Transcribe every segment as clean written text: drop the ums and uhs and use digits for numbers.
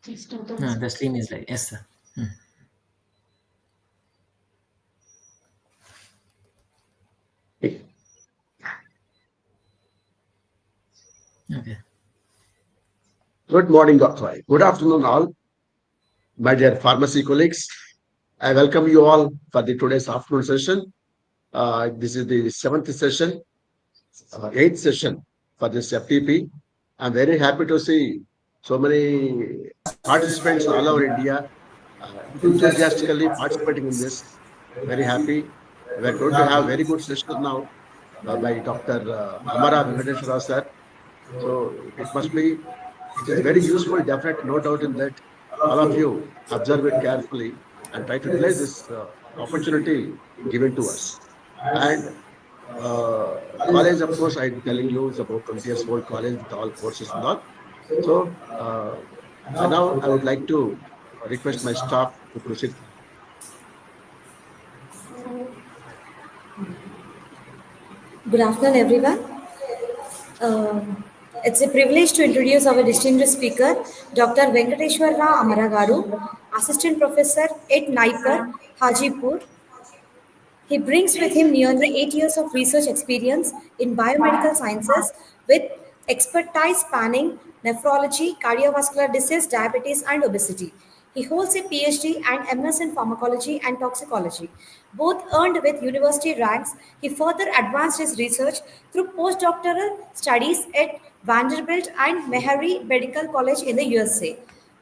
No, the stream is live. Yes, sir. Okay. Good morning, sorry. Good afternoon, all my dear pharmacy colleagues. I welcome you all for the today's afternoon session. This is the seventh session, eighth session for this FTP. I'm very happy to see so many participants all over India enthusiastically participating in this. Very happy. We are going to have very good session now by Dr. Amara Venkateshwara sir. So it is very useful, definitely, no doubt in that. All of you observe it carefully and try to utilize this opportunity given to us. And college, of course, I'm telling you, is about 20 years old college with all courses and all. So now I would like to request my staff to proceed. Good afternoon, everyone. It's a privilege to introduce our distinguished speaker, Dr. Venkateshwar Rao Amaragaru, Assistant Professor at Naipur, Hajipur. He brings with him nearly 8 years of research experience in biomedical sciences with expertise spanning nephrology, cardiovascular disease, diabetes, and obesity. He holds a PhD and MS in pharmacology and toxicology, both earned with university ranks. He further advanced his research through postdoctoral studies at Vanderbilt and Meharry Medical College in the USA.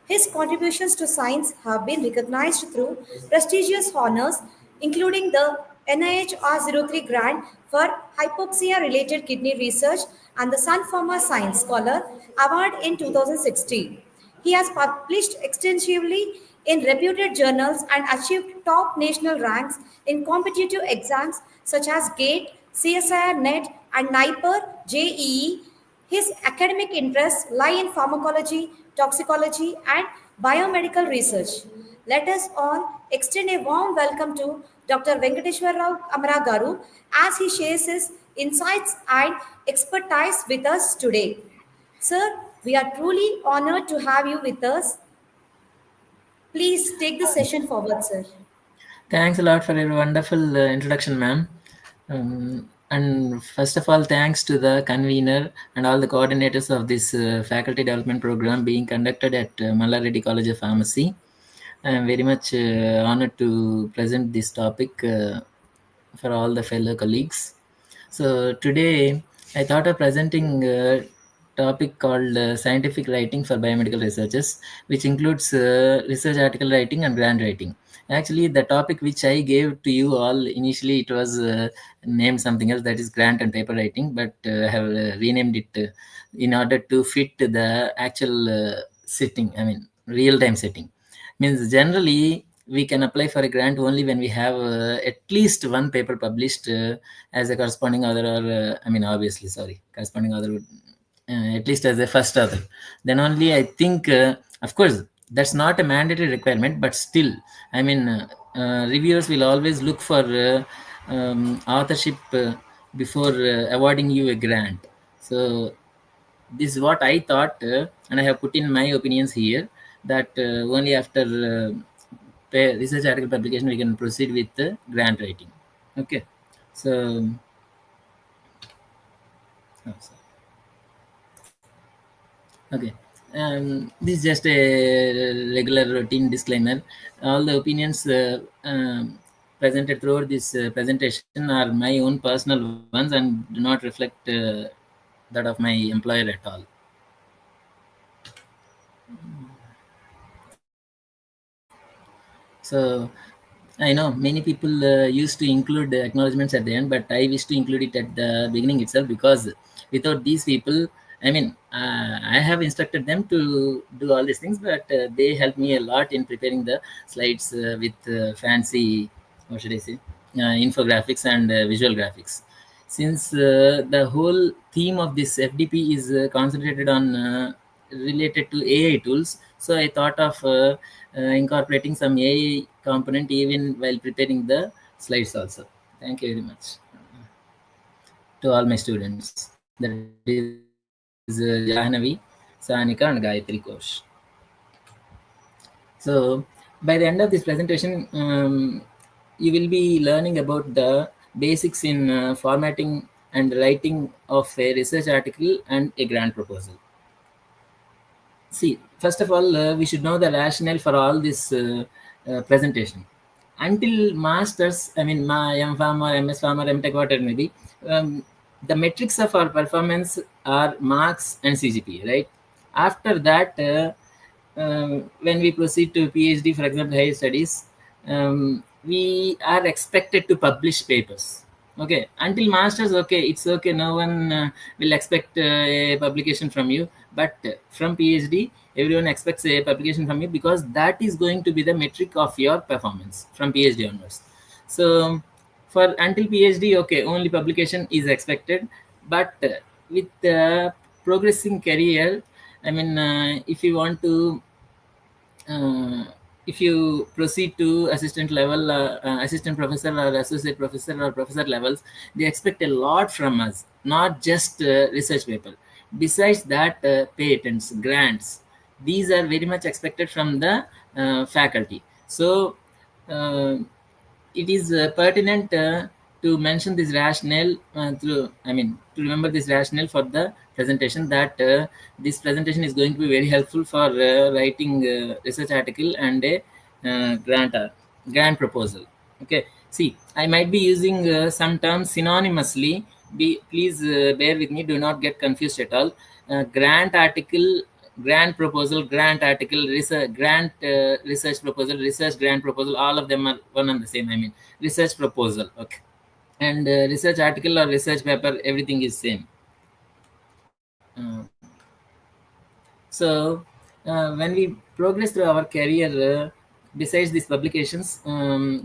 His contributions to science have been recognized through prestigious honors, including the NIH R03 grant for hypoxia related kidney research and the Sun Pharma Science Scholar Award in 2016. He has published extensively in reputed journals and achieved top national ranks in competitive exams such as GATE, CSIR NET, and NIPER JEE. His academic interests lie in pharmacology, toxicology, and biomedical research. Let us all extend a warm welcome to Dr. Venkateshwar Rao Amaragaru as he shares his insights and expertise with us today. Sir, we are truly honored to have you with us. Please take the session forward, sir. Thanks a lot for your wonderful introduction, ma'am. And first of all, thanks to the convener and all the coordinators of this faculty development program being conducted at Malla Reddy College of Pharmacy. I am very much honored to present this topic for all the fellow colleagues. So today I thought of presenting a topic called scientific writing for biomedical researchers, which includes research article writing and grant writing. Actually, the topic which I gave to you all initially, it was named something else, that is grant and paper writing, but I have renamed it in order to fit the actual setting. I mean, real time setting. Means generally we can apply for a grant only when we have at least one paper published as a corresponding author, or I mean, obviously, sorry, corresponding author would at least as a first author. Then only I think, of course, that's not a mandatory requirement, but still, I mean, reviewers will always look for authorship before awarding you a grant. So this is what I thought, and I have put in my opinions here, that only after research article publication we can proceed with the grant writing. Okay, so oh, sorry. Okay, this is just a regular routine disclaimer. All the opinions presented throughout this presentation are my own personal ones and do not reflect that of my employer at all. So I know many people used to include the acknowledgements at the end, but I wish to include it at the beginning itself, because without these people, I mean, I have instructed them to do all these things, but they help me a lot in preparing the slides with fancy, what should I say, infographics and visual graphics. Since the whole theme of this FDP is concentrated on related to AI tools, so I thought of incorporating some AI component even while preparing the slides also. Thank you very much to all my students. That is Jahnavi, Sanika, and Gayatri Kosh. So by the end of this presentation, you will be learning about the basics in formatting and writing of a research article and a grant proposal. See, first of all, we should know the rationale for all this presentation. Until masters, I mean, my M.Pharm or MS Pharm or MTech, whatever it may be, the metrics of our performance are marks and CGPA, right? After that, when we proceed to PhD, for example, higher studies, we are expected to publish papers. Okay, until masters, okay, it's okay. No one will expect a publication from you, but from PhD, everyone expects a publication from you because that is going to be the metric of your performance from PhD onwards. So, for until PhD, okay, only publication is expected, but with progressing career, I mean, if you want to uh, if you proceed to assistant level, assistant professor or associate professor or professor levels, they expect a lot from us, not just research paper. Besides that, patents, grants, these are very much expected from the faculty. So uh, it is pertinent to mention this rationale through, I mean, to remember this rationale for the presentation, that this presentation is going to be very helpful for writing research article and a grant proposal. Okay, see, I might be using some terms synonymously. Please bear with me, do not get confused at all. Grant article, grant proposal, grant article, research grant, research proposal, research grant proposal, all of them are one and the same. I mean, research proposal, okay, and research article or research paper, everything is same. So when we progress through our career, besides these publications,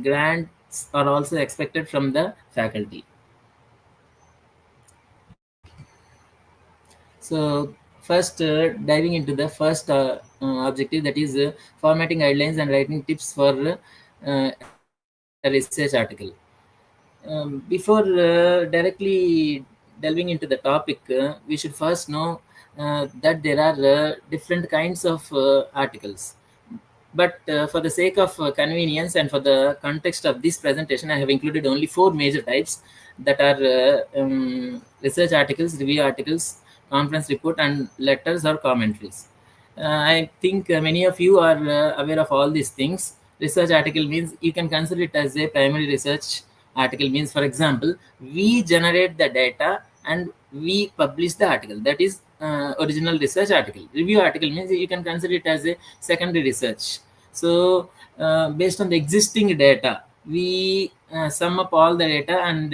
grants are also expected from the faculty. So first, diving into the first objective, that is formatting guidelines and writing tips for a research article. Before directly delving into the topic, we should first know that there are different kinds of articles. But for the sake of convenience and for the context of this presentation, I have included only four major types, that are research articles, review articles, conference report, and letters or commentaries. I think many of you are aware of all these things. Research article means you can consider it as a primary research article. Means, for example, we generate the data and we publish the article. That is original research article. Review article means you can consider it as a secondary research. So, based on the existing data, we sum up all the data and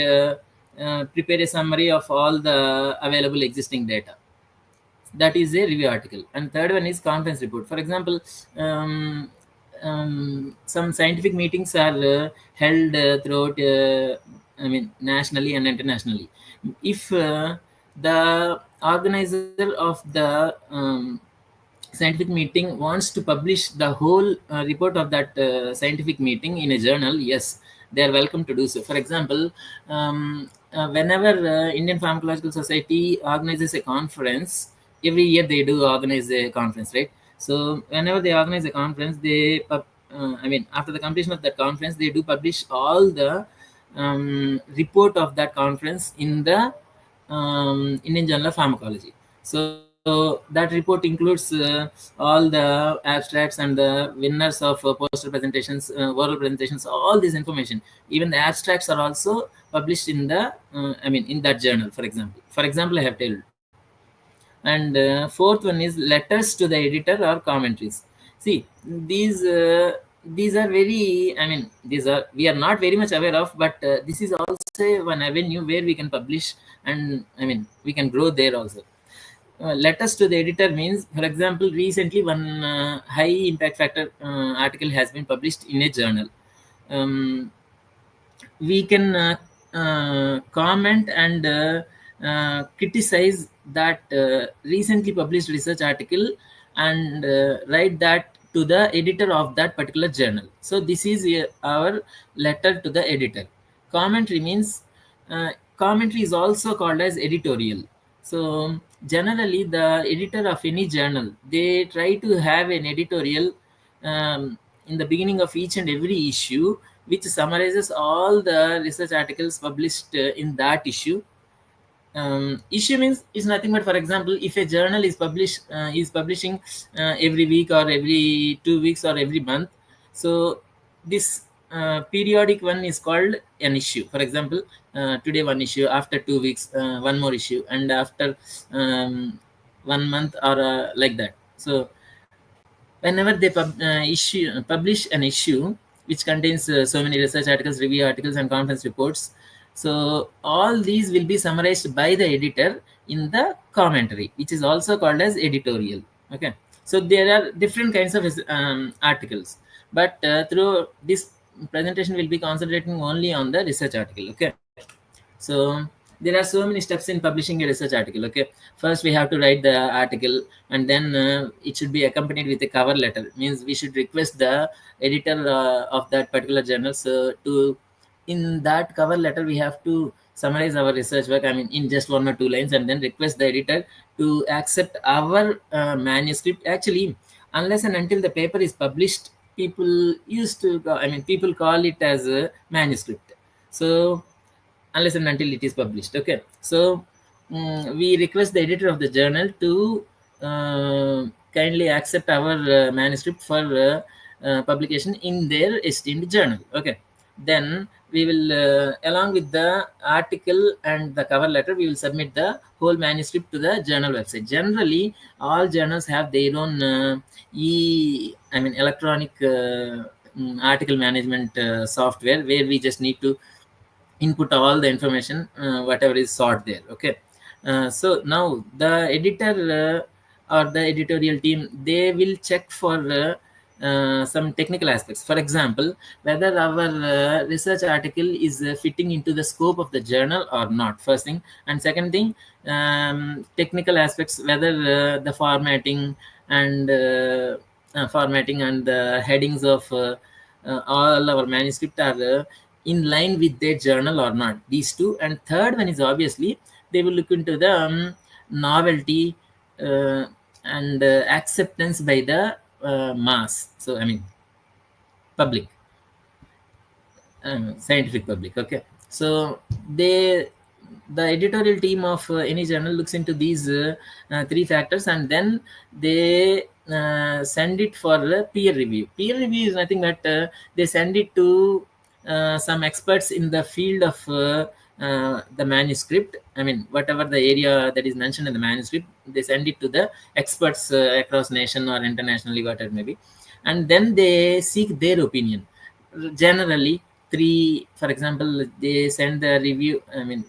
prepare a summary of all the available existing data. That is a review article. And third one is conference report. For example, some scientific meetings are held throughout, I mean, nationally and internationally. If the organizer of the scientific meeting wants to publish the whole report of that scientific meeting in a journal, yes, they are welcome to do so. For example, whenever Indian Pharmacological Society organizes a conference, every year they do organize a conference, right? So whenever they organize a conference, I mean, after the completion of that conference, they do publish all the report of that conference in the Indian Journal of Pharmacology. So that report includes all the abstracts and the winners of poster presentations, oral presentations, all this information. Even the abstracts are also published in the, I mean, in that journal. For example, I have told. And fourth one is letters to the editor or commentaries. See, these are very, I mean, these are, we are not very much aware of, but this is also one avenue where we can publish, and I mean, we can grow there also. Letters to the editor means, for example, recently one high impact factor article has been published in a journal. um, we can comment and criticize that recently published research article, and write that to the editor of that particular journal. So this is our letter to the editor. Commentary means, commentary is also called as editorial. So generally, the editor of any journal, they try to have an editorial in the beginning of each and every issue, which summarizes all the research articles published in that issue. Issue means is nothing but, for example, if a journal is publishing every week or every 2 weeks or every month, so this periodic one is called an issue. For example, today one issue, after 2 weeks one more issue, and after one month, or like that. So whenever they publish an issue which contains so many research articles, review articles, and conference reports, so all these will be summarized by the editor in the commentary, which is also called as editorial. Okay, so there are different kinds of articles, but through this presentation will be concentrating only on the research article. Okay, so there are so many steps in publishing a research article. Okay, first we have to write the article, and then it should be accompanied with a cover letter. Means we should request the editor of that particular journal, so to in that cover letter we have to summarize our research work, I mean in just 1 or 2 lines, and then request the editor to accept our manuscript. Actually, unless and until the paper is published, people used to people call it as a manuscript. So unless and until it is published. Okay, so we request the editor of the journal to kindly accept our manuscript for publication in their esteemed journal. Okay, then we will along with the article and the cover letter, we will submit the whole manuscript to the journal website. Generally all journals have their own electronic article management software, where we just need to input all the information whatever is sought there. Okay, so now the editor or the editorial team, they will check for some technical aspects. For example, whether our research article is fitting into the scope of the journal or not, first thing. And second thing, technical aspects, whether the formatting and the headings of all our manuscript are in line with their journal or not, these two. And third one is obviously they will look into the novelty and acceptance by the mass, so public, scientific public. Okay, so the editorial team of any journal looks into these three factors, and then they send it for peer review. Peer review is nothing but they send it to some experts in the field of the manuscript. Whatever the area that is mentioned in the manuscript, they send it to the experts across nation or internationally, whatever it may be, and then they seek their opinion. Generally, three, for example, they send the review.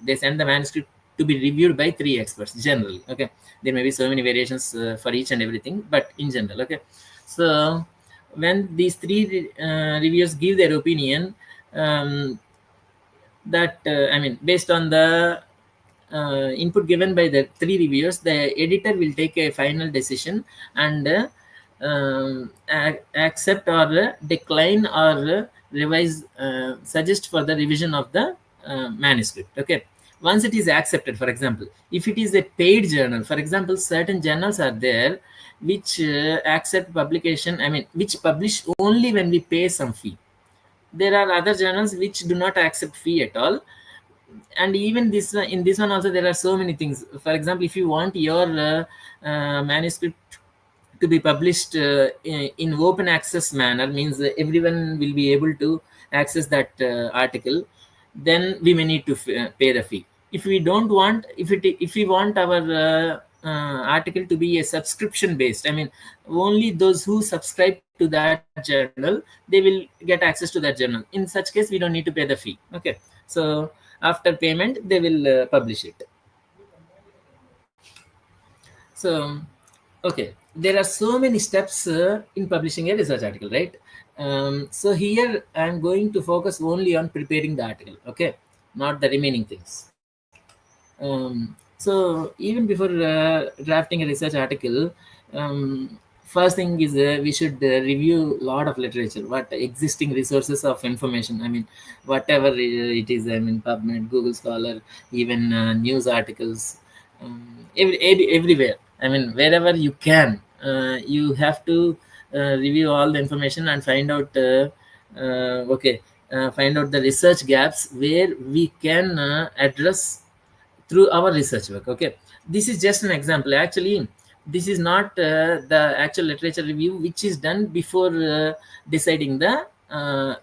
They send the manuscript to be reviewed by three experts generally. Okay, there may be so many variations for each and everything, but in general. Okay, so when these three reviewers give their opinion, that based on the input given by the three reviewers, the editor will take a final decision and accept or decline or revise, suggest for the revision of the manuscript. Okay, once it is accepted, for example, if it is a paid journal, for example, certain journals are there which accept publication, which publish only when we pay some fee. There are other journals which do not accept fee at all. And even this in this one also, there are so many things. For example, if you want your manuscript to be published in open access manner, means everyone will be able to access that article, then we may need to pay the fee. If we don't want, if we want our article to be a subscription based, only those who subscribe to that journal, they will get access to that journal. In such case, we don't need to pay the fee. Okay, so after payment they will publish it. So okay, there are so many steps in publishing a research article, right? So here I'm going to focus only on preparing the article. Okay, not the remaining things. So even before drafting a research article, first thing is we should review a lot of literature, what existing resources of information, whatever it is, PubMed, Google Scholar, even news articles, everywhere, wherever you can, you have to review all the information and find out okay, find out the research gaps where we can address through our research work. Okay, this is just an example. Actually, this is not the actual literature review which is done before deciding the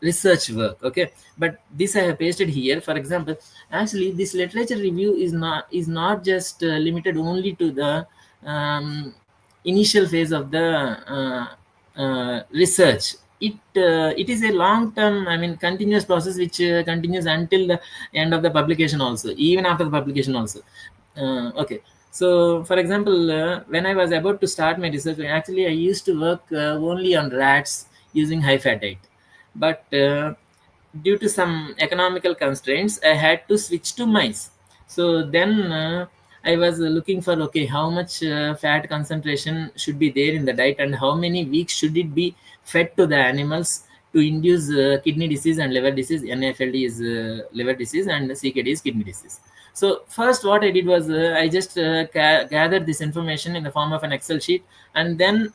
research work. Okay, but this I have pasted here. For example, actually this literature review is not just limited only to the um, initial phase of the research. It is a long term, I mean, continuous process which continues until the end of the publication also, even after the publication also. Okay, so for example, when I was about to start my research, actually I used to work only on rats using high fat diet, but due to some economical constraints I had to switch to mice. So then I was looking for, okay, how much fat concentration should be there in the diet and how many weeks should it be fed to the animals to induce kidney disease and liver disease. NAFLD is liver disease and CKD is kidney disease. So first what I did was I just gathered this information in the form of an Excel sheet, and then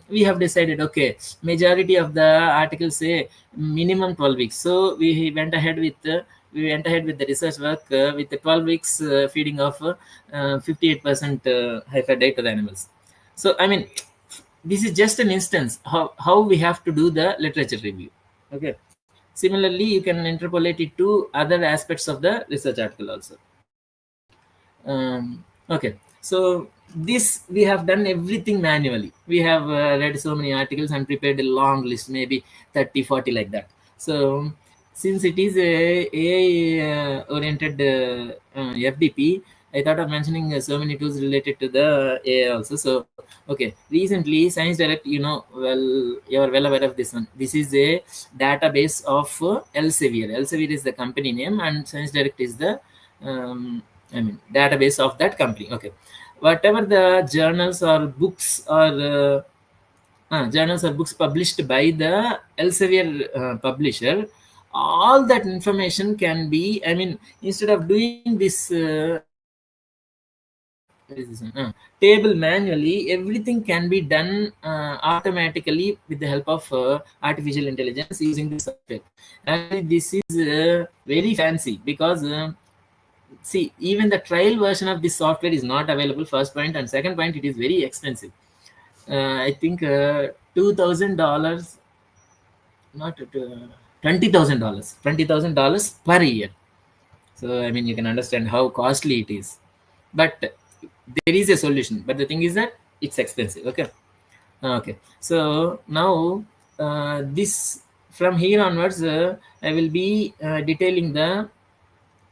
we have decided, okay, majority of the articles say minimum 12 weeks. So we went ahead with the research work with the 12 weeks feeding of 58% high fat diet to the animals. So I mean, this is just an instance how we have to do the literature review. Okay, similarly you can interpolate it to other aspects of the research article also. Okay, so this we have done everything manually. We have read so many articles and prepared a long list, maybe 30, 40 like that. So since it is a AI oriented FDP, I thought of mentioning so many tools related to the AI also. So okay, recently Science Direct, you are well aware of this one. This is a database of Elsevier. Elsevier is the company name and Science Direct is the I mean, database of that company. Okay, whatever the journals or books published by the Elsevier publisher, all that information can be, I mean, instead of doing this table manually, everything can be done automatically with the help of artificial intelligence using this software. Actually, this is very fancy because see, even the trial version of this software is not available, first point, and second point, it is very expensive. I think $2,000, not $20,000, $20,000 per year. So I mean, you can understand how costly it is, but there is a solution. But the thing is that it's expensive. Okay. Okay, so now this, from here onwards I will be detailing the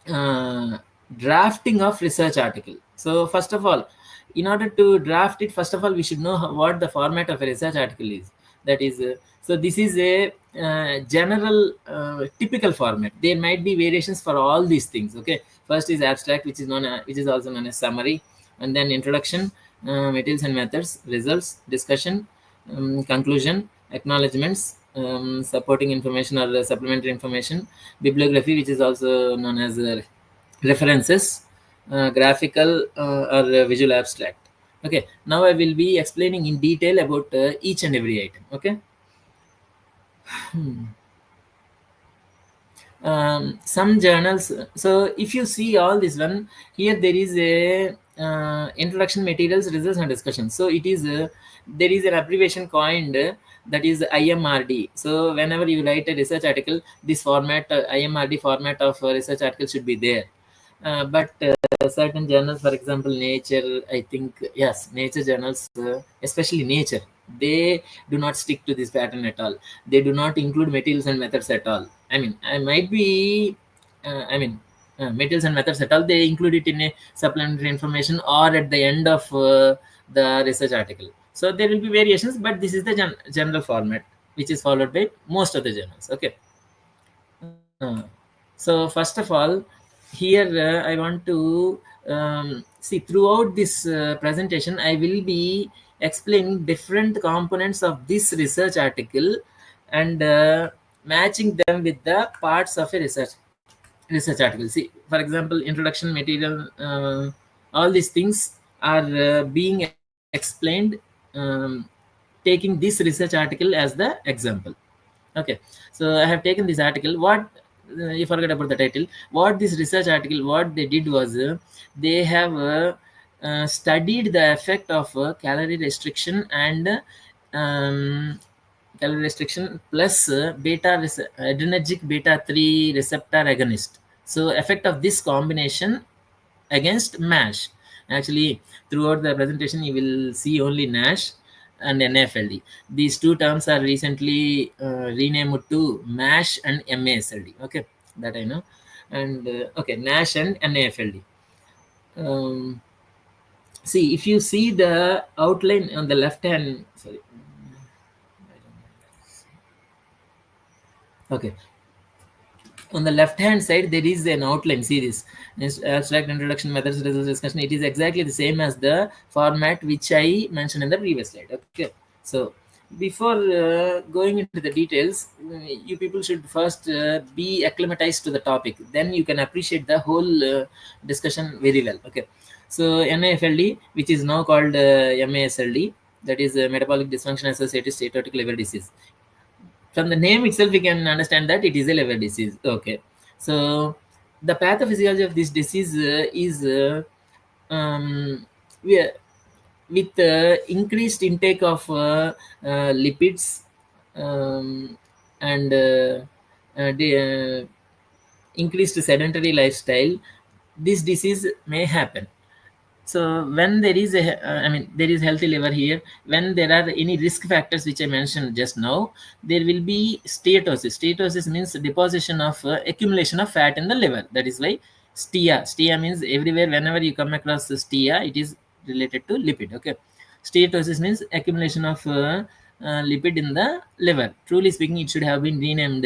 uh, drafting of research article. So first of all, in order to draft it, first of all we should know what the format of a research article is. That is so this is a general typical format. There might be variations for all these things. Okay, first is abstract, which is also known as summary, and then introduction, materials and methods, results, discussion, conclusion, acknowledgements, supporting information or supplementary information, bibliography, which is also known as references, graphical or visual abstract. Okay, now I will be explaining in detail about each and every item. Okay. Some journals, so if you see all this one here, there is a introduction, materials, results and discussion. So it is there is an abbreviation coined that is IMRD. So whenever you write a research article, this format, IMRD format of research article should be there. But certain journals, for example Nature, I think, yes, Nature journals, especially Nature, they do not stick to this pattern at all. They do not include materials and methods at all. I mean, I might be materials and methods at all, they include it in a supplementary information or at the end of the research article. So there will be variations, but this is the general format which is followed by most of the journals. Okay. So first of all, here I want to see, throughout this presentation I will be explaining different components of this research article and matching them with the parts of a research article. See, for example, introduction, material, all these things are being explained um, taking this research article as the example. Okay, so I have taken this article. What you forget about the title. What this research article, what they did was, they have studied the effect of calorie restriction and calorie restriction plus adrenergic beta 3 receptor agonist. So effect of this combination against MASH. Actually, throughout the presentation, you will see only NASH and NAFLD. These two terms are recently renamed to MASH and MASLD. Okay, that I know. And okay, NASH and NAFLD. Um, See, if you see the outline on the left hand, sorry. Okay, on the left hand side there is an outline. See this abstract, introduction, methods, results, discussion. It is exactly the same as the format which I mentioned in the previous slide. Okay, so before going into the details, you people should first be acclimatized to the topic, then you can appreciate the whole discussion very well. Okay, so NAFLD, which is now called MASLD, that is metabolic dysfunction associated steatotic liver disease. From the name itself we can understand that it is a liver disease. Okay, so the pathophysiology of this disease is we are, with increased intake of lipids, um, and increased sedentary lifestyle, this disease may happen. So when there is a I mean there is healthy liver here, when there are any risk factors which I mentioned just now, there will be steatosis. Steatosis means deposition of accumulation of fat in the liver. That is why stia means everywhere, whenever you come across stia, it is related to lipid. Okay, steatosis means accumulation of lipid in the liver. Truly speaking, it should have been renamed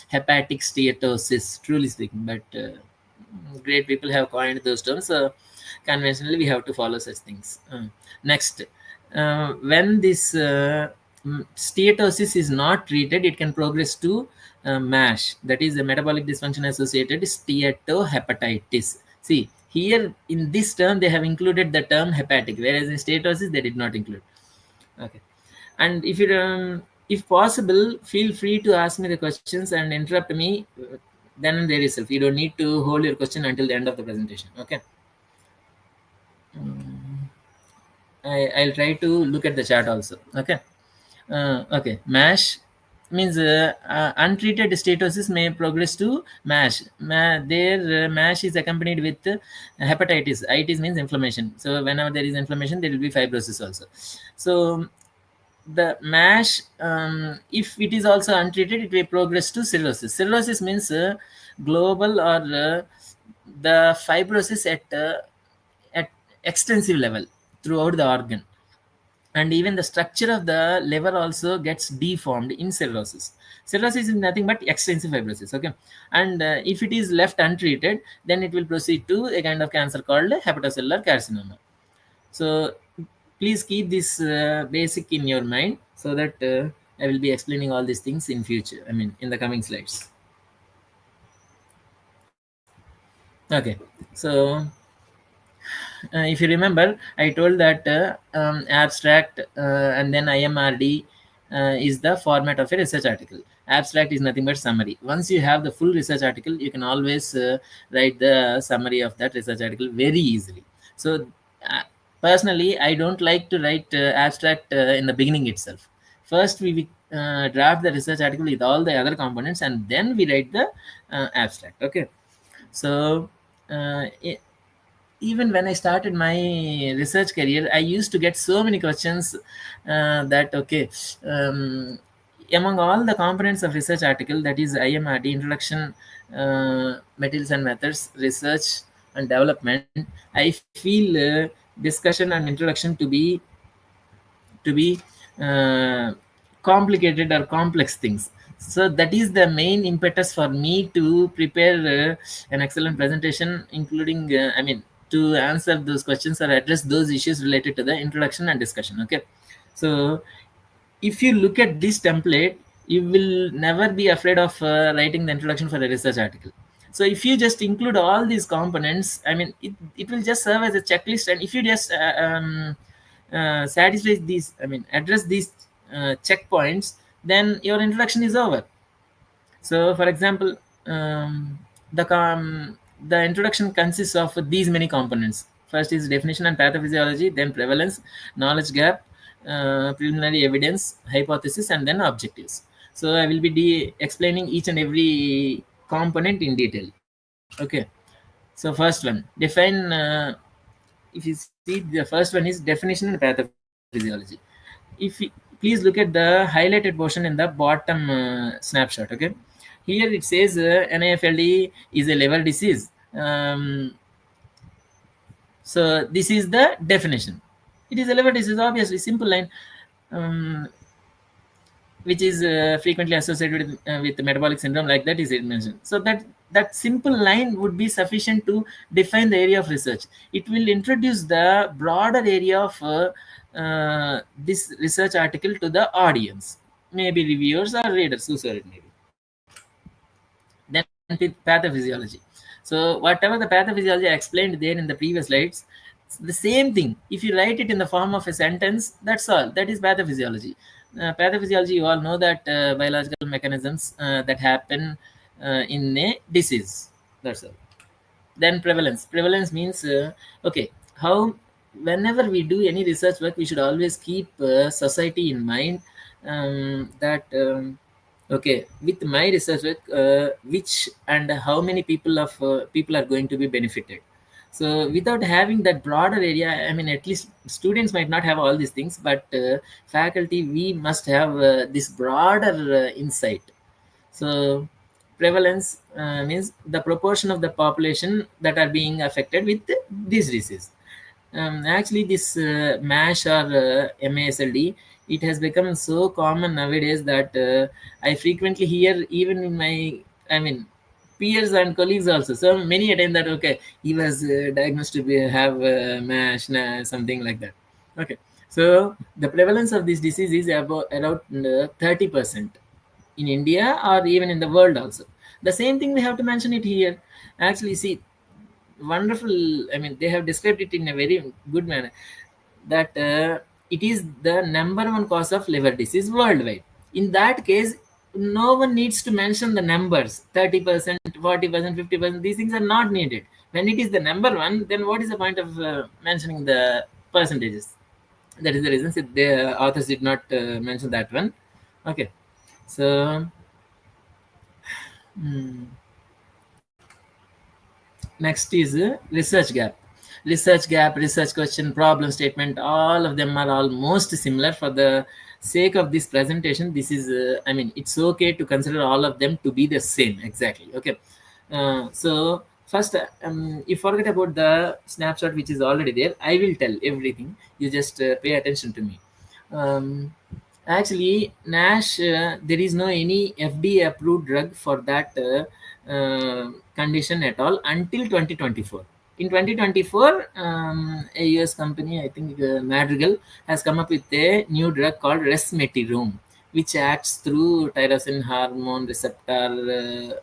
hepatic steatosis, truly speaking, but great people have coined those terms. Conventionally we have to follow such things. Next, when this steatosis is not treated, it can progress to MASH, that is a metabolic dysfunction associated steatohepatitis. See, here in this term they have included the term hepatic, whereas in steatosis they did not include. Okay, and if possible, feel free to ask me the questions and interrupt me then and there itself. You don't need to hold your question until the end of the presentation. Okay, I'll try to look at the chart also. Okay, okay, MASH means untreated steatosis may progress to MASH. Their MASH is accompanied with hepatitis. Itis means inflammation. So whenever there is inflammation, there will be fibrosis also. So the MASH, if it is also untreated, it may progress to cirrhosis. Cirrhosis means global or the fibrosis at extensive level throughout the organ, and even the structure of the liver also gets deformed in cirrhosis. Cirrhosis is nothing but extensive fibrosis. Okay, and if it is left untreated, then it will proceed to a kind of cancer called hepatocellular carcinoma. So please keep this basic in your mind, so that I will be explaining all these things in future, I mean in the coming slides. Okay, so if you remember, I told that abstract and then IMRD is the format of a research article. Abstract is nothing but summary. Once you have the full research article, you can always write the summary of that research article very easily. So personally, I don't like to write abstract in the beginning itself. First we draft the research article with all the other components, and then we write the abstract. Okay, so even when I started my research career, I used to get so many questions that okay, among all the components of research article, that is IMRD, introduction, materials and methods, research and development, I feel discussion and introduction to be complicated or complex things. So that is the main impetus for me to prepare an excellent presentation, including I mean to answer those questions or address those issues related to the introduction and discussion. Okay, so if you look at this template, you will never be afraid of writing the introduction for a research article. So if you just include all these components, I mean it will just serve as a checklist, and if you just satisfy these, I mean address these checkpoints, then your introduction is over. So, for example, um, the introduction consists of these many components. First is definition and pathophysiology, then prevalence, knowledge gap, preliminary evidence, hypothesis, and then objectives. So, I will be explaining each and every component in detail. Okay. So, first one, define. If you see, the first one is definition and pathophysiology. If you, please look at the highlighted portion in the bottom snapshot. Okay, here it says NAFLD is a liver disease. So this is the definition. It is a liver disease, obviously, simple line, um, which is frequently associated with metabolic syndrome, like that is it mentioned. So that simple line would be sufficient to define the area of research. It will introduce the broader area of this research article to the audience, maybe reviewers or readers, whosoever it may be. Then with pathophysiology. So whatever the pathophysiology I explained there in the previous slides, it's the same thing. If you write it in the form of a sentence, that's all. That is pathophysiology. Pathophysiology, you all know that biological mechanisms that happen in a disease. That's all. Then prevalence means okay, how whenever we do any research work, we should always keep society in mind, that okay, with my research work, which and how many people are going to be benefited. So without having that broader area, I mean, at least students might not have all these things, but faculty, we must have this broader insight. So prevalence means the proportion of the population that are being affected with this disease. Actually, this MASH or MASLD, it has become so common nowadays that I frequently hear, even in my, I mean, peers and colleagues also. So many a time that okay, he was diagnosed to have MASH, something like that. Okay, so the prevalence of this disease is about around 30% in India or even in the world also. The same thing we have to mention it here. Actually, see, wonderful. I mean, they have described it in a very good manner that it is the number one cause of liver disease worldwide. In that case, no one needs to mention the numbers 30%, 40%, 50%. These things are not needed. When it is the number one, then what is the point of mentioning the percentages? That is the reason the authors did not mention that one. Okay, so next is research question, problem statement. All of them are almost similar. For the sake of this presentation, this is I mean, it's okay to consider all of them to be the same exactly. Okay, so first, you forget about the snapshot which is already there. I will tell everything, you just pay attention to me. Actually, NASH, there is no any FDA approved drug for that condition at all until 2024. In 2024, a US company, I think Madrigal, has come up with a new drug called resmetirom, which acts through tyrosine hormone receptor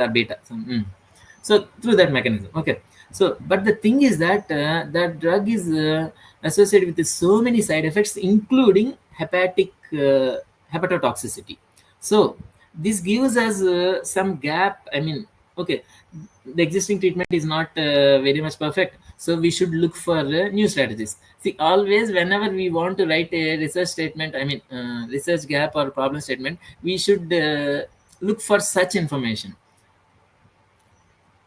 beta. So through that mechanism. Okay. So, but the thing is that that drug is associated with so many side effects, including hepatotoxicity. So this gives us some gap. I mean, okay, the existing treatment is not very much perfect, so we should look for new strategies. See, always whenever we want to write a research statement, I mean, research gap or problem statement, we should look for such information.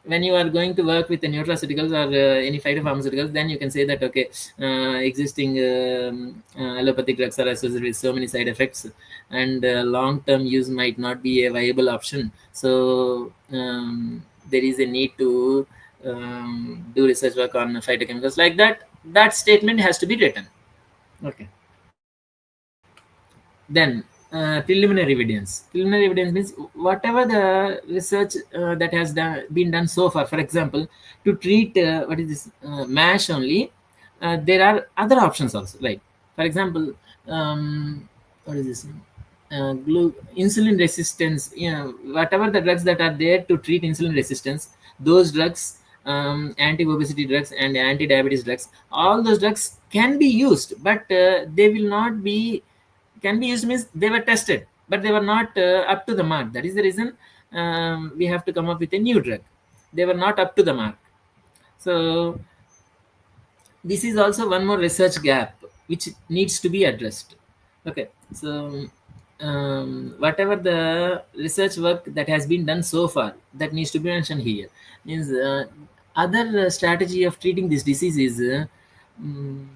When you are going to work with the nutraceuticals or any phytopharmaceuticals, then you can say that okay, existing allopathic drugs are associated with so many side effects, and long-term use might not be a viable option. So there is a need to do research work on phytochemicals, like that. That statement has to be written. Okay. Then preliminary evidence. Preliminary evidence means whatever the research that has been done so far. For example, to treat what is this MASH only, there are other options also. Like, for example, what is this? Insulin resistance. You know, whatever the drugs that are there to treat insulin resistance, those drugs, anti-obesity drugs and anti-diabetes drugs, all those drugs can be used, but they will not be can be used means they were tested, but they were not up to the mark. That is the reason we have to come up with a new drug. They were not up to the mark. So this is also one more research gap which needs to be addressed. Okay, so whatever the research work that has been done so far, that needs to be mentioned here. Means other strategy of treating this disease is mm,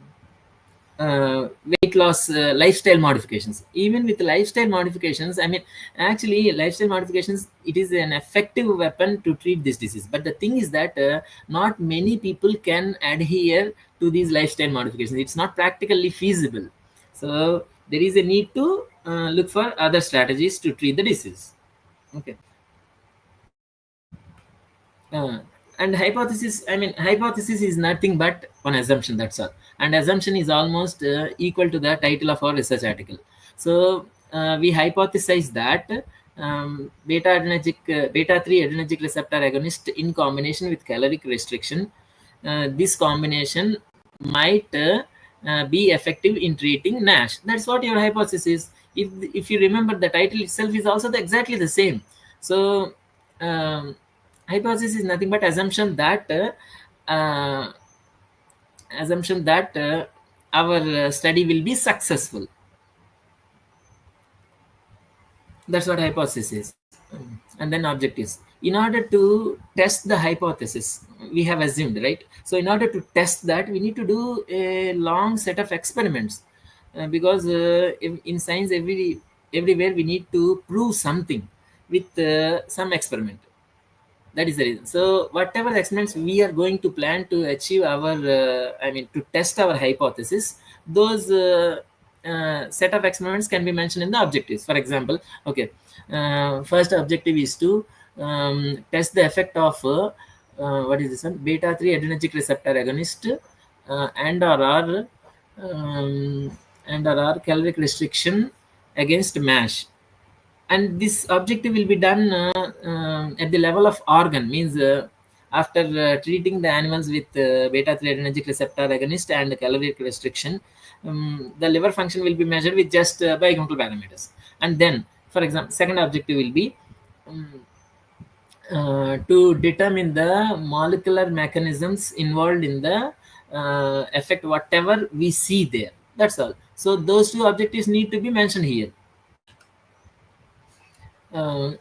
weight loss, lifestyle modifications. Even with lifestyle modifications, I mean, actually lifestyle modifications, it is an effective weapon to treat this disease. But the thing is that not many people can adhere to these lifestyle modifications. It's not practically feasible. So there is a need to look for other strategies to treat the disease. Okay. And hypothesis, I mean, hypothesis is nothing but one assumption, that's all. And assumption is almost equal to the title of our research article. So we hypothesize that beta 3 adrenergic receptor agonist in combination with caloric restriction, this combination might be effective in treating NASH. That's what your hypothesis is. If you remember, the title itself is also exactly the same. So hypothesis is nothing but assumption that our study will be successful. That's what hypothesis is. And then objectives. In order to test the hypothesis, we have assumed, right? So in order to test that, we need to do a long set of experiments, because in science, everywhere we need to prove something with some experiment. That is the reason. So whatever experiments we are going to plan to achieve our to test our hypothesis, those set of experiments can be mentioned in the objectives. For example, okay, first objective is to test the effect of what is this one, beta 3 adrenergic receptor agonist and or R caloric restriction against MASH. And this objective will be done at the level of organ. Means after treating the animals with beta 3 adrenergic receptor agonist and caloric restriction, the liver function will be measured with just biochemical parameters. And then, for example, second objective will be to determine the molecular mechanisms involved in the effect, whatever we see there. That's all. So those two objectives need to be mentioned here.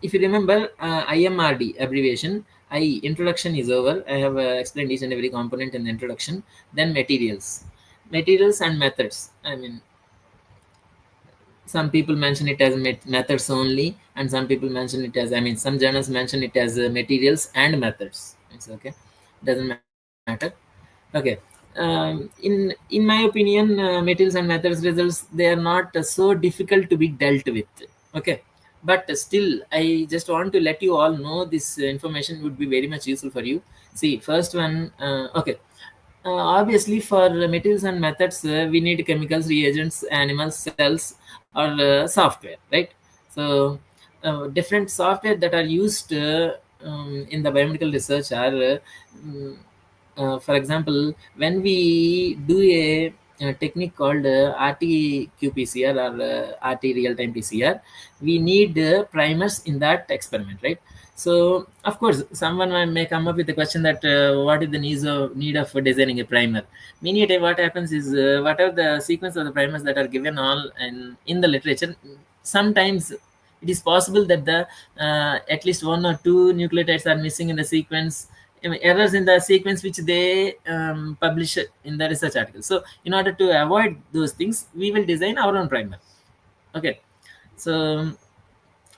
If you remember, IMRD abbreviation, introduction is over. I have explained each and every component in the introduction. Then materials and methods. I mean, some people mention it as methods only, and some people mention it as, I mean, some journals mention it as materials and methods. It's okay, doesn't matter. Okay. In my opinion, materials and methods results, they are not so difficult to be dealt with. Okay, but still, I just want to let you all know this information would be very much useful for you. See, first one, okay. Obviously, for materials and methods, we need chemicals, reagents, animals, cells, or software, right? So, different software that are used in the biomedical research are, for example, when we do a technique called RT-qPCR or RT real-time PCR, we need primers in that experiment, right? So, of course, someone may come up with the question that what is the need of designing a primer? Many a time, what happens is whatever the sequence of the primers that are given all in the literature, sometimes it is possible that the at least one or two nucleotides are missing in the sequence. I mean, errors in the sequence which they publish in the research article. So, in order to avoid those things, we will design our own primer. Okay, so,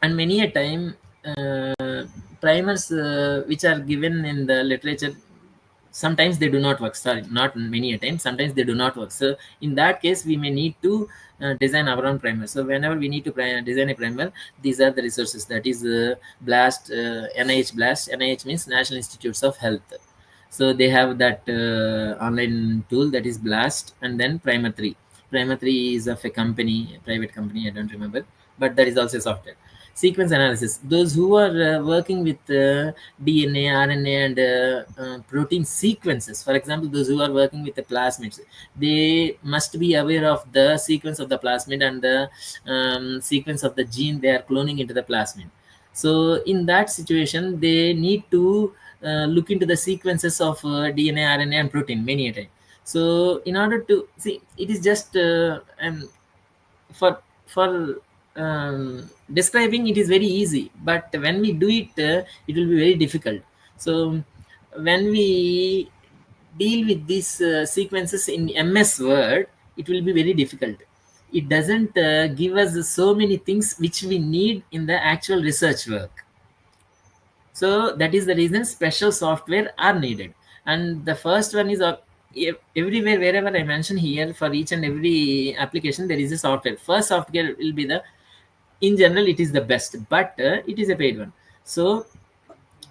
and many a time primers which are given in the literature, sometimes they do not work. Sorry, not many a time, sometimes they do not work. So in that case, we may need to design our own primer. So whenever we need to design a primer, these are the resources. That is BLAST, NIH BLAST. NIH means National Institutes of Health. So they have that online tool, that is BLAST. And then Primer 3. Primer 3 is of a company, a private company, I don't remember, but that is also software. sequence analysis. Those who are working with DNA, RNA, and protein sequences, for example, those who are working with the plasmids, they must be aware of the sequence of the plasmid and the sequence of the gene they are cloning into the plasmid. So in that situation, they need to look into the sequences of DNA, RNA, and protein many a time. So in order to see, it is just for describing it is very easy, but when we do it, it will be very difficult. So when we deal with these sequences in MS Word, it will be very difficult. It doesn't give us so many things which we need in the actual research work. So that is the reason special software are needed. And the first one is everywhere, wherever I mention here, for each and every application there is a software. First software will be the, in general it is the best, but it is a paid one. So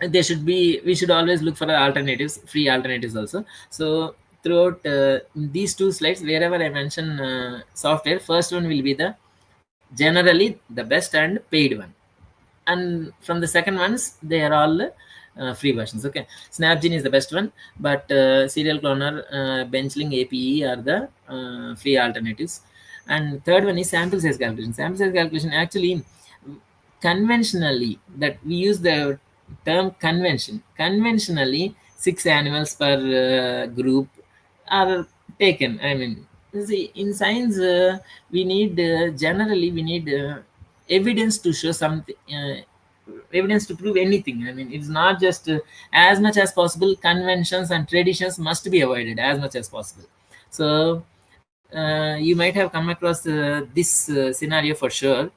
there should be, we should always look for the alternatives, free alternatives also. So throughout these two slides, wherever I mention software, first one will be the generally the best and paid one, and from the second ones they are all free versions. Okay, Snapgene is the best one, but serial cloner, benchling, APE are the free alternatives. And third one is sample size calculation. Sample size calculation, actually, conventionally, that we use the term conventionally 6 animals per group are taken. I mean, see, in science, we need generally we need evidence to show something, evidence to prove anything. I mean, it's not just as much as possible conventions and traditions must be avoided as much as possible. So you might have come across this scenario for sure.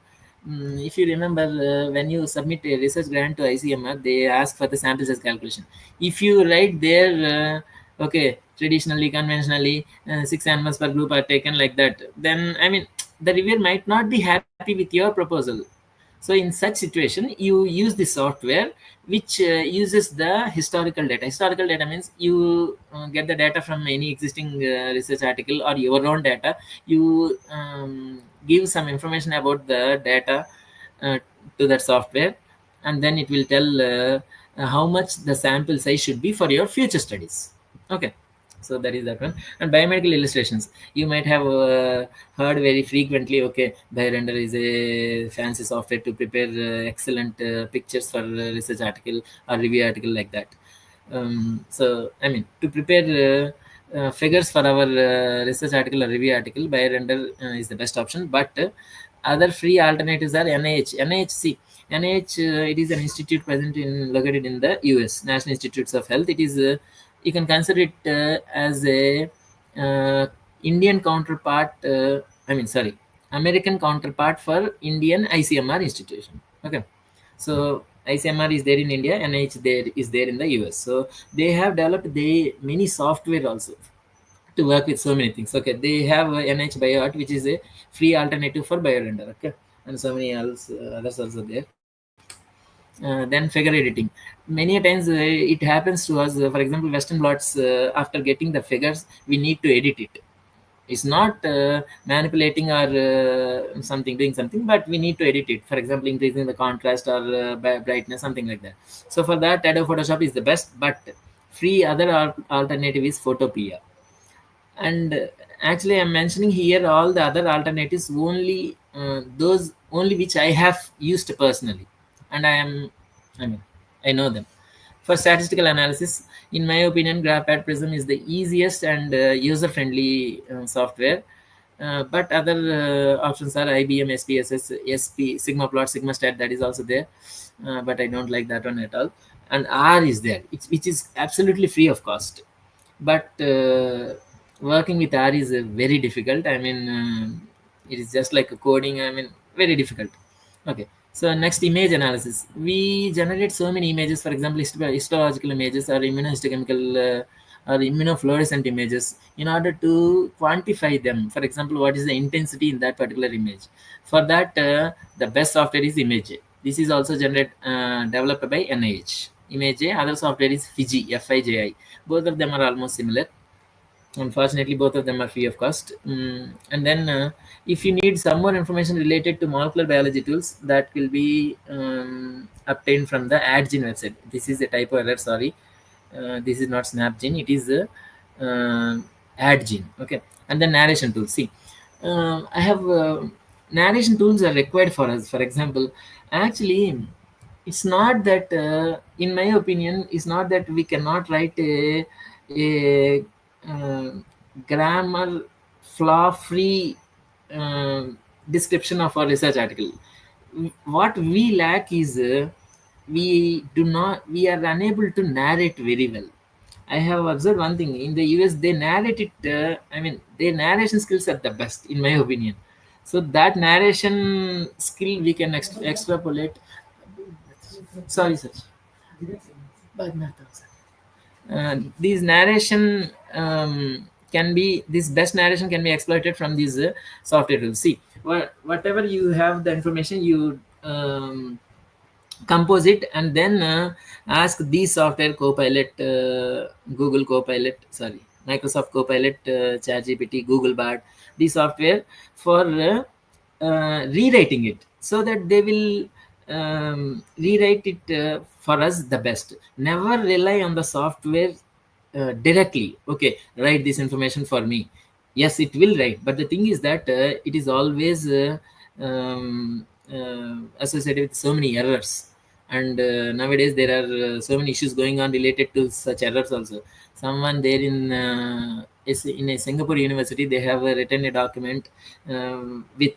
If you remember, when you submit a research grant to ICMR, they ask for the sample size calculation. If you write there, okay, traditionally, conventionally, 6 animals per group are taken like that, then I mean, the reviewer might not be happy with your proposal. So in such situation, you use the software which uses the historical data. Historical data means you get the data from any existing research article or your own data. You give some information about the data to that software, and then it will tell how much the sample size should be for your future studies. Okay, so that is that one. And biomedical illustrations, you might have heard very frequently. Okay, BioRender is a fancy software to prepare excellent pictures for research article or review article like that. So I mean, to prepare figures for our research article or review article, BioRender is the best option. But other free alternatives are NIH. NIHC. NIH, it is an institute present in located in the US, National Institutes of Health. It is you can consider it as a Indian counterpart. I mean, sorry, American counterpart for Indian ICMR institution. Okay, so ICMR is there in India, NIH there is there in the US. So they have developed many software also to work with so many things. Okay, they have NIH BioArt, which is a free alternative for BioRender. Okay, and so many else others also there. Then figure editing. Many a times it happens to us. For example, Western blots. After getting the figures, we need to edit it. It's not manipulating or something, doing something, but we need to edit it. For example, increasing the contrast or brightness, something like that. So for that, Adobe Photoshop is the best, but free other alternative is Photopea. And actually, I'm mentioning here all the other alternatives only, those only which I have used personally, and I mean, I know them. For statistical analysis, in my opinion, GraphPad Prism is the easiest and user-friendly software. But other options are IBM, SPSS, SP, SigmaPlot, SigmaStat, that is also there. But I don't like that one at all. And R is there, which is absolutely free of cost. But working with R is very difficult. I mean, it is just like a coding. I mean, very difficult. Okay, so next, image analysis. We generate so many images. For example, histological images or immunohistochemical or immunofluorescent images, in order to quantify them. For example, what is the intensity in that particular image? For that, the best software is Image. This is also developed by NIH. Image. Other software is Fiji, FIJI. Both of them are almost similar. Unfortunately, both of them are free of cost. And then, if you need some more information related to molecular biology tools, that will be obtained from the AdGen website. This is a typo error, sorry. This is not SnapGen, it is AdGen. Okay, and then narration tools. See, I have narration tools are required for us. For example, actually, it's not that, in my opinion, it's not that we cannot write a uh, grammar flaw free description of our research article. What we lack is, we are unable to narrate very well. I have observed one thing in the US, they narrate it. I mean, their narration skills are the best, in my opinion. So that narration skill we can extrapolate. Sorry, sir. बाद में आता हूँ, sir. These narration can be, this best narration can be exploited from these software tools. See, whatever you have the information, you compose it, and then ask these software, Copilot, Google Copilot, sorry, Microsoft Copilot, ChatGPT, Google Bard, these software for rewriting it, so that they will rewrite it for us the best. Never rely on the software directly. Okay, write this information for me. Yes, it will write, but the thing is that it is always associated with so many errors. And nowadays there are so many issues going on related to such errors also. Someone there is in a Singapore university, they have written a document with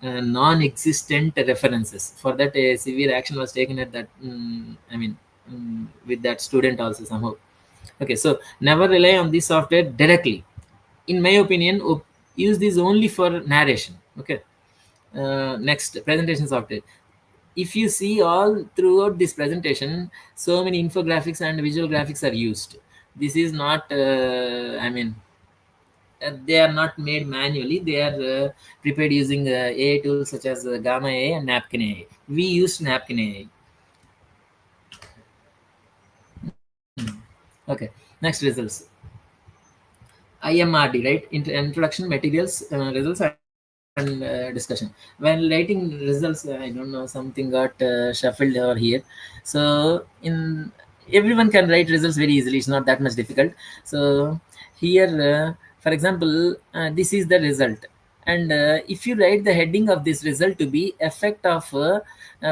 non-existent references. For that, a severe action was taken at that, with that student also somehow. Okay, so never rely on this software directly. In my opinion, use this only for narration. Okay. Next, presentation software. If you see all throughout this presentation, so many infographics and visual graphics are used. This is not, they are not made manually. They are prepared using AI tools such as Gamma AI and Napkin AI. We used Napkin AI. Okay, next, results. IMRD, right? Introduction, materials, results, and discussion. When writing results, I don't know, something got shuffled over here. So in everyone can write results very easily. It's not that much difficult. So here, for example, this is the result. And if you write the heading of this result to be effect of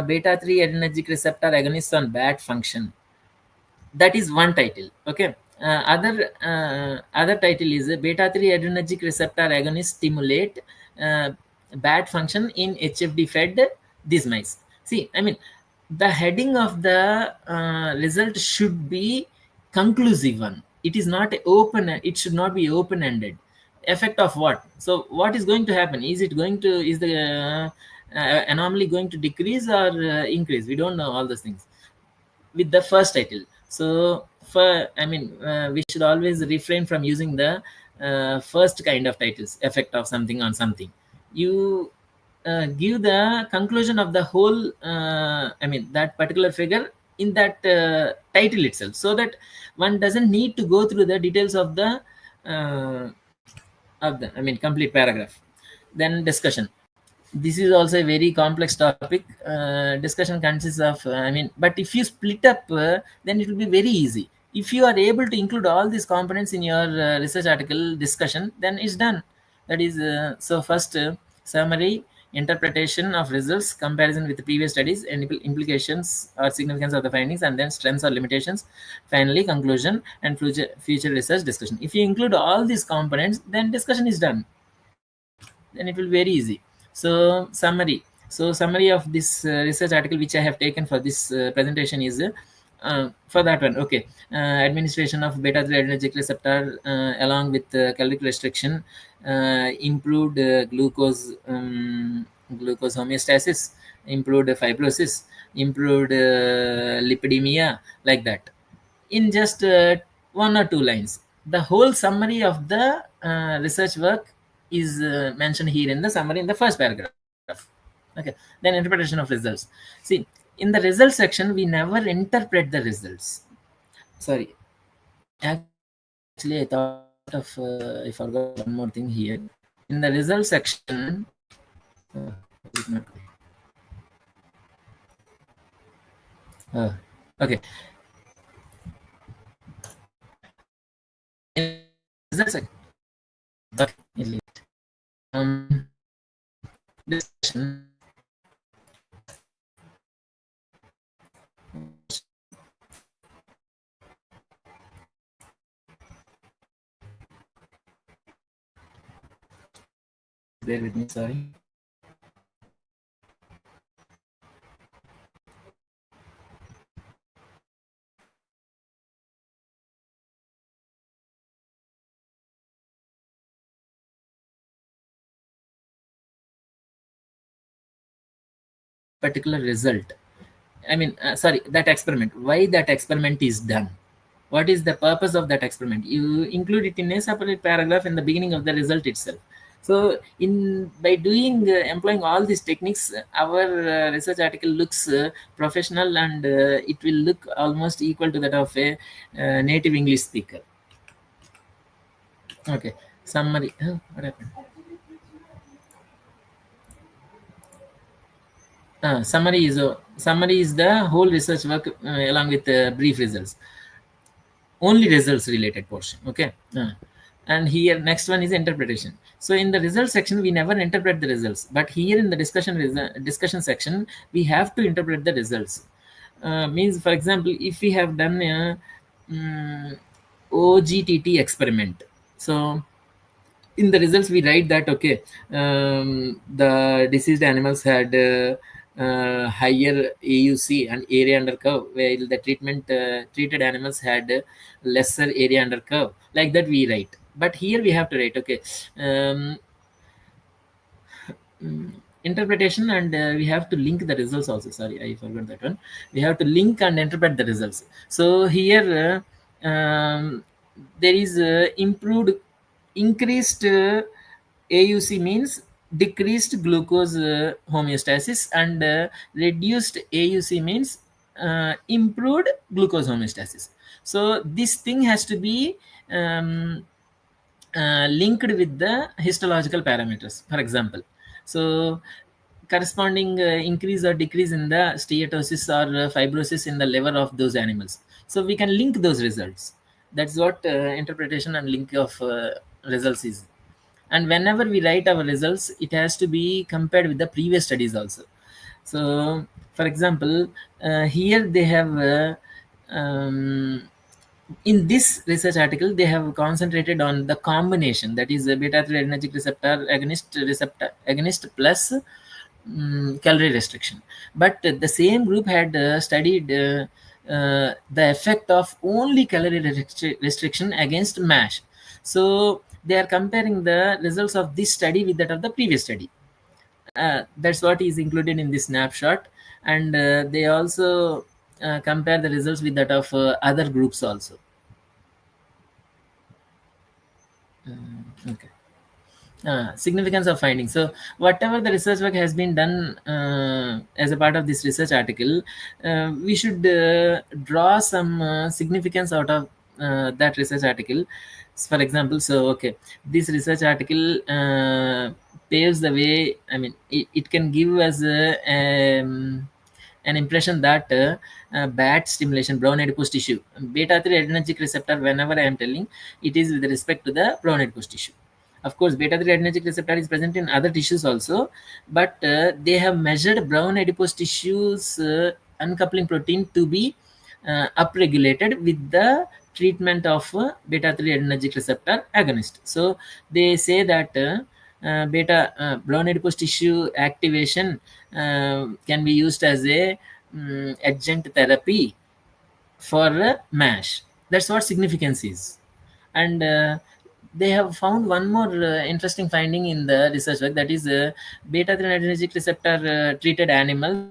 beta 3 adrenergic receptor agonist on BAT function, that is one title. Okay. Other title is beta 3 adrenergic receptor agonist stimulate BAT function in HFD fed these mice. See, I mean, the heading of the result should be conclusive one. It is not open. It should not be open ended. Effect of what? So what is going to happen? Is it going to, is the anomaly going to decrease or increase? We don't know all those things with the first title. So for, we should always refrain from using the first kind of titles, effect of something on something. You give the conclusion of the whole, that particular figure in that title itself, so that one doesn't need to go through the details of the complete paragraph. Then discussion. This is also a very complex topic. Discussion consists of, but if you split up, then it will be very easy. If you are able to include all these components in your research article discussion, then it's done. That is, so first, summary, interpretation of results, comparison with the previous studies, and implications or significance of the findings, and then strengths or limitations. Finally, conclusion and future research discussion. If you include all these components, then discussion is done. Then it will be very easy. So summary. So summary of this research article which I have taken for this presentation is, for that one. Okay. Administration of beta 3 adrenergic receptor along with caloric restriction improved glucose homeostasis, improved fibrosis, improved lipidemia, like that, in just one or two lines. The whole summary of the research work is mentioned here in the summary in the first paragraph. Okay. Then interpretation of results. See, in the results section, we never interpret the results. Sorry. Actually, I thought I interpreted. I forgot one more thing here. In the result section, is it not good? Okay. In result section, okay, we'll leave it. Discussion. Bear with me, sorry. Particular result. I mean, sorry, that experiment. Why that experiment is done? What is the purpose of that experiment? You include it in a separate paragraph in the beginning of the result itself. So, in by doing employing all these techniques, our research article looks professional, and it will look almost equal to that of a native English speaker. Okay, summary. What happened? Summary is the whole research work along with brief results. Only results related portion. Okay. And here next one is interpretation. So in the result section we never interpret the results, but here in the discussion section we have to interpret the results. Means, for example, if we have done a OGTT experiment, so in the results we write that okay, the diseased animals had higher AUC and area under curve, while the treated animals had lesser area under curve. Like that we write. But here we have to write okay, interpretation, and we have to link the results also. Sorry, I forgot that one. We have to link and interpret the results. So here there is increased AUC means decreased glucose homeostasis, and reduced AUC means improved glucose homeostasis. So this thing has to be linked with the histological parameters, for example. So corresponding increase or decrease in the steatosis or fibrosis in the liver of those animals. So we can link those results. That's what interpretation and link of results is. And whenever we write our results, it has to be compared with the previous studies also. So for example, here they have in this research article they have concentrated on the combination, that is beta-adrenergic receptor agonist plus calorie restriction. But the same group had studied the effect of only calorie restriction against MASH. So they are comparing the results of this study with that of the previous study. That's what is included in this snapshot. And they also compare the results with that of other groups also. Okay. Significance of findings. So whatever the research work has been done as a part of this research article, we should draw some significance out of that research article. For example, so okay, this research article paves the way. I mean, it can give us an impression that BAT stimulation, brown adipose tissue, beta-3 adrenergic receptor, whenever I am telling, it is with respect to the brown adipose tissue. Of course, beta-3 adrenergic receptor is present in other tissues also, but they have measured brown adipose tissues uncoupling protein to be upregulated with the treatment of beta-3 adrenergic receptor agonist. So they say that brown adipose tissue activation can be used as a adjunct therapy for MASH. That's what significance is. And they have found one more interesting finding in the research work, that is beta-3 adrenergic receptor treated animals,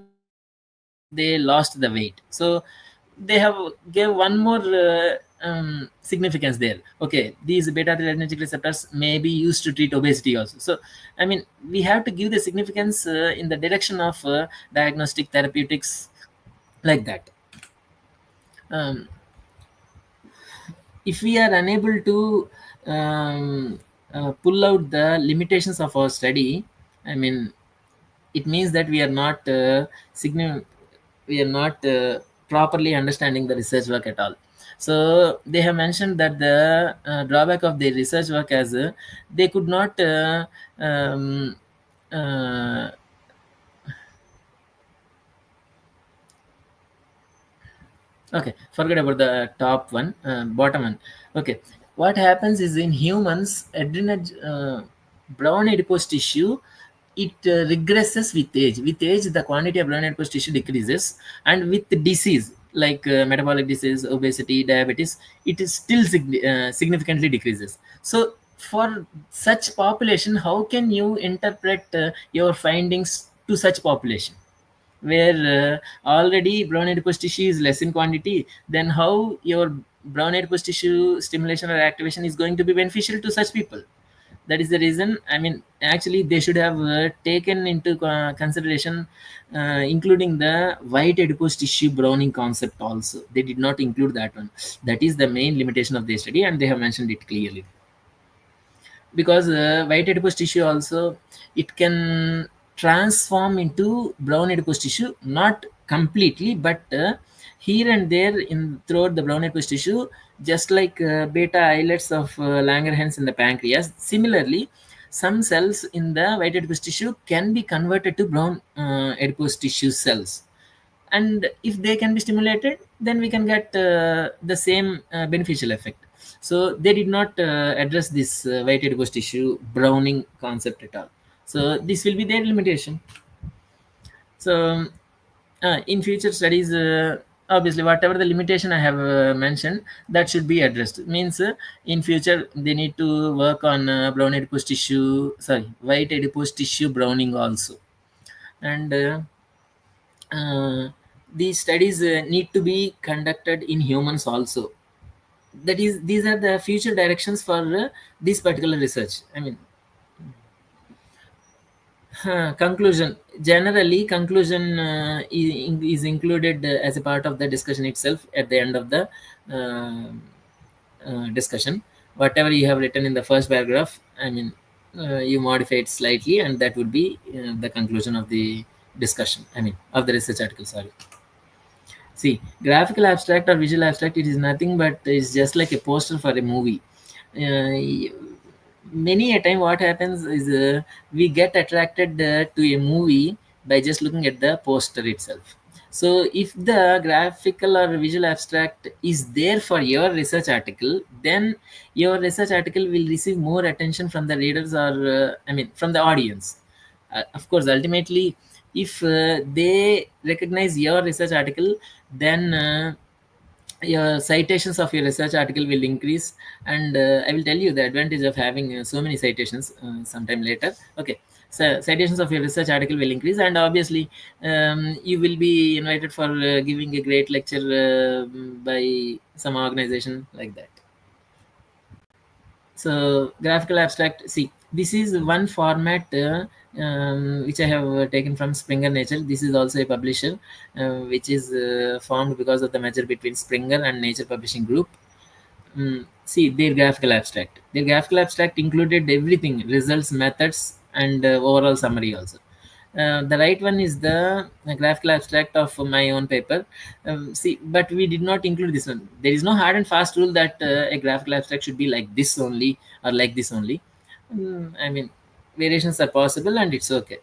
they lost the weight. So they have gave one more significance there. Okay, these beta-3 adrenergic receptors may be used to treat obesity also. So I mean, we have to give the significance in the direction of diagnostic therapeutics, like that. If we are unable to pull out the limitations of our study, I mean, it means that we are not we are not properly understanding the research work at all. So they have mentioned that the drawback of the research work as they could not um, uh, okay, forget about the top one, bottom one. Okay, what happens is in humans, brown adipose tissue, it regresses with age. With age, the quantity of brown adipose tissue decreases, and with disease like metabolic disease, obesity, diabetes, it is still significantly decreases. So, for such population, how can you interpret your findings to such population? Where already brown adipose tissue is less in quantity, then how your brown adipose tissue stimulation or activation is going to be beneficial to such people? That is the reason, I mean, actually they should have taken into consideration including the white adipose tissue browning concept also. They did not include that one. That is the main limitation of the study, and they have mentioned it clearly. Because white adipose tissue also, it can transform into brown adipose tissue, not completely, but here and there in throughout the brown adipose tissue, just like beta islets of Langerhans in the pancreas. Similarly, some cells in the white adipose tissue can be converted to brown adipose tissue cells, and if they can be stimulated, then we can get the same beneficial effect. So they did not address this white adipose tissue browning concept at all. So this will be their limitation. So in future studies, obviously whatever the limitation I have mentioned, that should be addressed. Means in future they need to work on brown adipose tissue, sorry, white adipose tissue browning also. And these studies need to be conducted in humans also. That is, these are the future directions for this particular research, I mean. Conclusion, generally conclusion is included as a part of the discussion itself at the end of the uh, discussion. Whatever you have written in the first paragraph, I mean, you modify it slightly, and that would be the conclusion of the discussion, I mean, of the research article, sorry. See, graphical abstract or visual abstract, it is nothing but it's just like a poster for a movie. Many a time what happens is we get attracted to a movie by just looking at the poster itself. So if the graphical or visual abstract is there for your research article, then your research article will receive more attention from the readers, or I mean, from the audience. Of course, ultimately, if they recognize your research article, then your citations of your research article will increase. And I will tell you the advantage of having so many citations sometime later. Okay, so citations of your research article will increase, and obviously you will be invited for giving a great lecture by some organization like that. So graphical abstract, see, this is one format which I have taken from Springer Nature. This is also a publisher which is formed because of the merger between Springer and Nature Publishing Group. See, their graphical abstract. Their graphical abstract included everything: results, methods, and overall summary also. The right one is the graphical abstract of my own paper. See, but we did not include this one. There is no hard and fast rule that a graphical abstract should be like this only or like this only. I mean, variations are possible, and it's okay.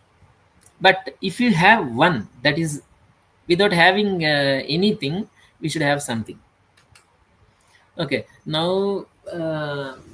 But if you have one, that is, without having anything, we should have something. Okay, now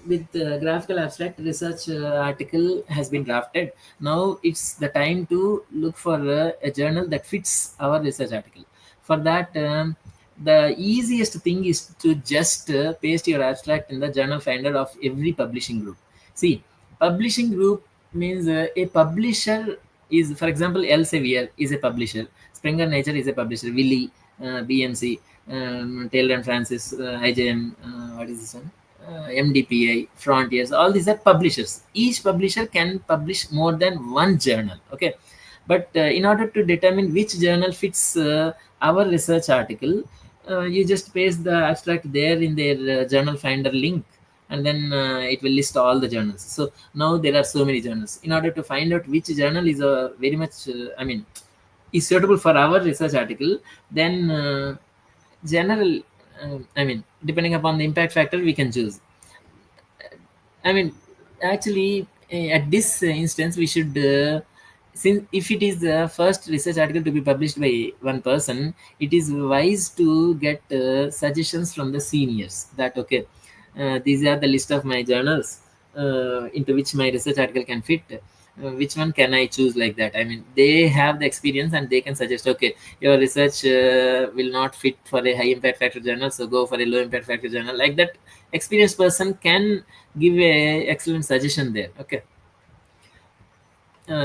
with graphical abstract, research article has been drafted. Now it's the time to look for a journal that fits our research article. For that, the easiest thing is to just paste your abstract in the journal finder of every publishing group. See, publishing group means a publisher is, for example, Elsevier is a publisher, Springer Nature is a publisher, Willy, BMC, Taylor and Francis, IJM, what is this one? MDPI, Frontiers, all these are publishers. Each publisher can publish more than one journal. Okay, but in order to determine which journal fits our research article, you just paste the abstract there in their journal finder link, and then it will list all the journals. So now there are so many journals. In order to find out which journal is very much is suitable for our research article, then general depending upon the impact factor, we can choose. I mean, actually, at this instance, we should, since if it is the first research article to be published by one person, it is wise to get suggestions from the seniors. That okay, these are the list of my journals into which my research article can fit. Which one can I choose, like that? I mean, they have the experience and they can suggest, okay, your research will not fit for a high impact factor journal, so go for a low impact factor journal. Like that, experienced person can give a excellent suggestion there. Okay,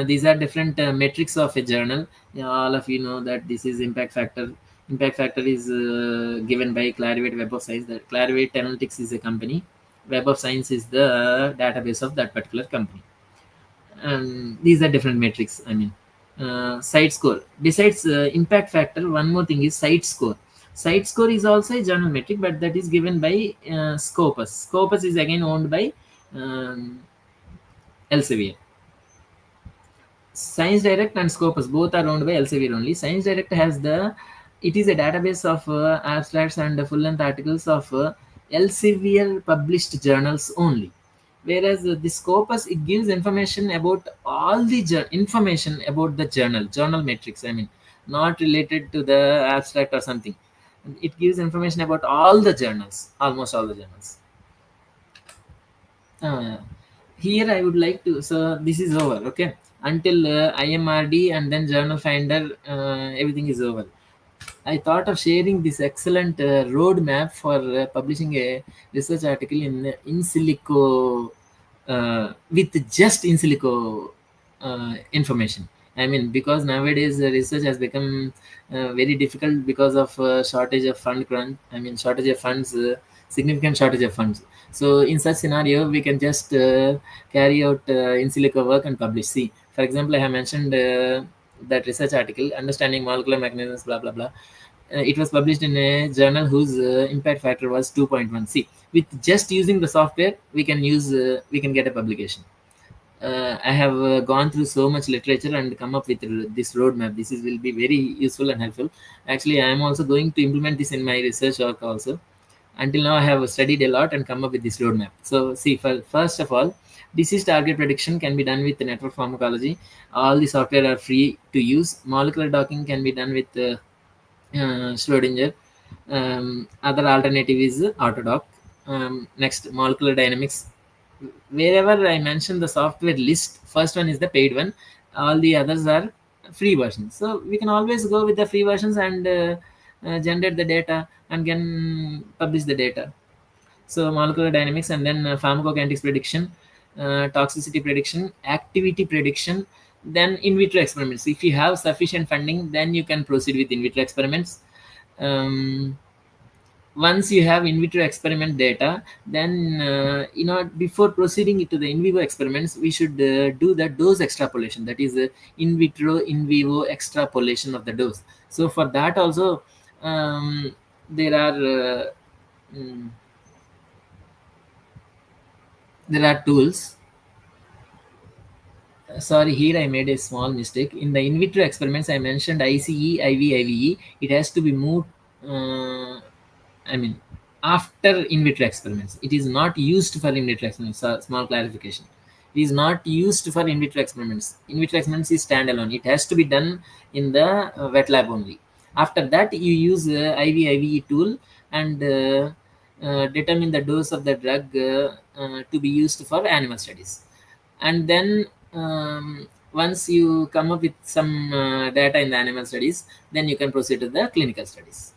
these are different metrics of a journal. Yeah, all of you know that this is impact factor. Impact factor is given by Clarivate Web of Science. That Clarivate Analytics is a company. Web of Science is the database of that particular company. And these are different metrics. Site score. Besides impact factor, one more thing is site score. Site score is also a journal metric, but that is given by Scopus. Scopus is again owned by um, Elsevier. Science Direct and Scopus both are owned by Elsevier only. Science Direct has it is a database of abstracts and full-length articles of Elsevier published journals only. Whereas the Scopus, it gives information about all the information about the journal metrics. Not related to the abstract or something. It gives information about all the journals, almost all the journals. uh, Here I would like to, so this is over, okay, until IMRD and then journal finder, everything is over. I thought of sharing this excellent roadmap for publishing a research article in silico, with just in silico information. Because nowadays research has become very difficult because of shortage of fund crunch. Shortage of funds, significant shortage of funds. So in such scenario, we can just carry out in silico work and publish. See, for example, I have mentioned that research article, understanding molecular mechanisms, blah blah blah. It was published in a journal whose impact factor was 2.1. See, with just using the software, we can get a publication. I have gone through so much literature and come up with this roadmap. Will be very useful and helpful. Actually, I am also going to implement this in my research work also. Until now, I have studied a lot and come up with this roadmap. So, see, first of all, disease target prediction can be done with the network pharmacology. All the software are free to use. Molecular docking can be done with Schrodinger. Other alternative is Autodoc. Next, molecular dynamics. Wherever I mention the software list, first one is the paid one. All the others are free versions. So we can always go with the free versions and generate the data and can publish the data. So molecular dynamics, and then pharmacokinetics prediction, toxicity prediction, activity prediction, then in vitro experiments. If you have sufficient funding, then you can proceed with in vitro experiments. Once you have in vitro experiment data, then before proceeding to the in vivo experiments, we should do the dose extrapolation. That is in vitro in vivo extrapolation of the dose. So for that also, there are mm, there are tools. Sorry, here I made a small mistake. In the in vitro experiments, I mentioned ICE, IV, IVE. It has to be moved. I mean, after in vitro experiments, it is not used for in vitro experiments. Small clarification: it is not used for in vitro experiments. In vitro experiments is standalone. It has to be done in the wet lab only. After that, you use IV, IVE tool and determine the dose of the drug to be used for animal studies. And then once you come up with some data in the animal studies, then you can proceed to the clinical studies.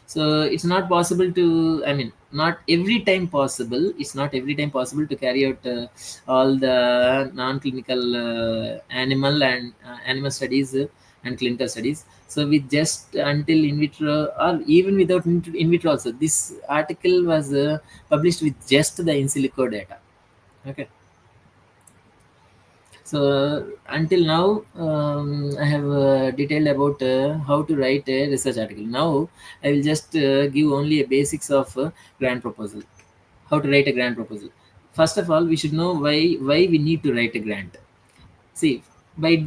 So it's not possible to, not every time possible. It's not every time possible to carry out all the non-clinical animal and animal studies and clinical studies. So with just until in vitro, or even without in vitro also, this article was published with just the in silico data. Okay. So until now, I have detailed about how to write a research article. Now I will just give only a basics of grant proposal. how to write a grant proposal. First of all, we should know why we need to write a grant. See, by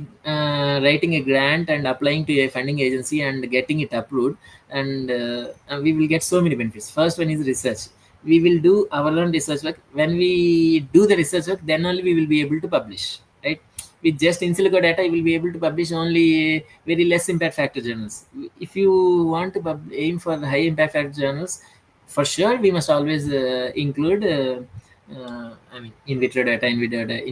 writing a grant and applying to a funding agency and getting it approved, and we will get so many benefits. First one is research. We will do our own research work. When we do the research work, then only we will be able to publish, right? With just in silico data, you will be able to publish only very less impact factor journals. If you want to aim for high impact factor journals, for sure we must always include I mean in vitro data, in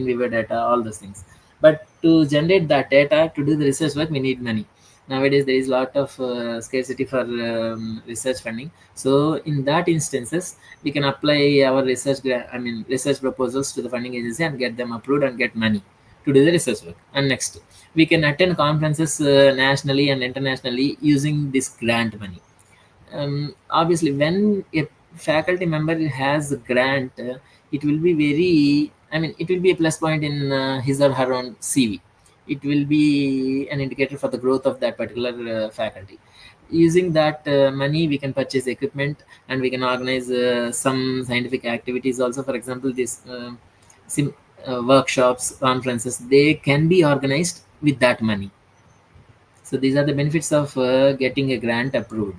vivo data, all those things. But to generate that data, to do the research work, we need money. Nowadays there is a lot of scarcity for research funding. So in that instances, we can apply our research proposals to the funding agency and get them approved and get money to do the research work. And next, we can attend conferences nationally and internationally using this grant money. Obviously, when a faculty member has a grant, it will be very, it will be a plus point in his or her own CV. It will be an indicator for the growth of that particular faculty. Using that money, we can purchase equipment, and we can organize some scientific activities also. For example, this workshops, conferences, they can be organized with that money. So these are the benefits of getting a grant approved.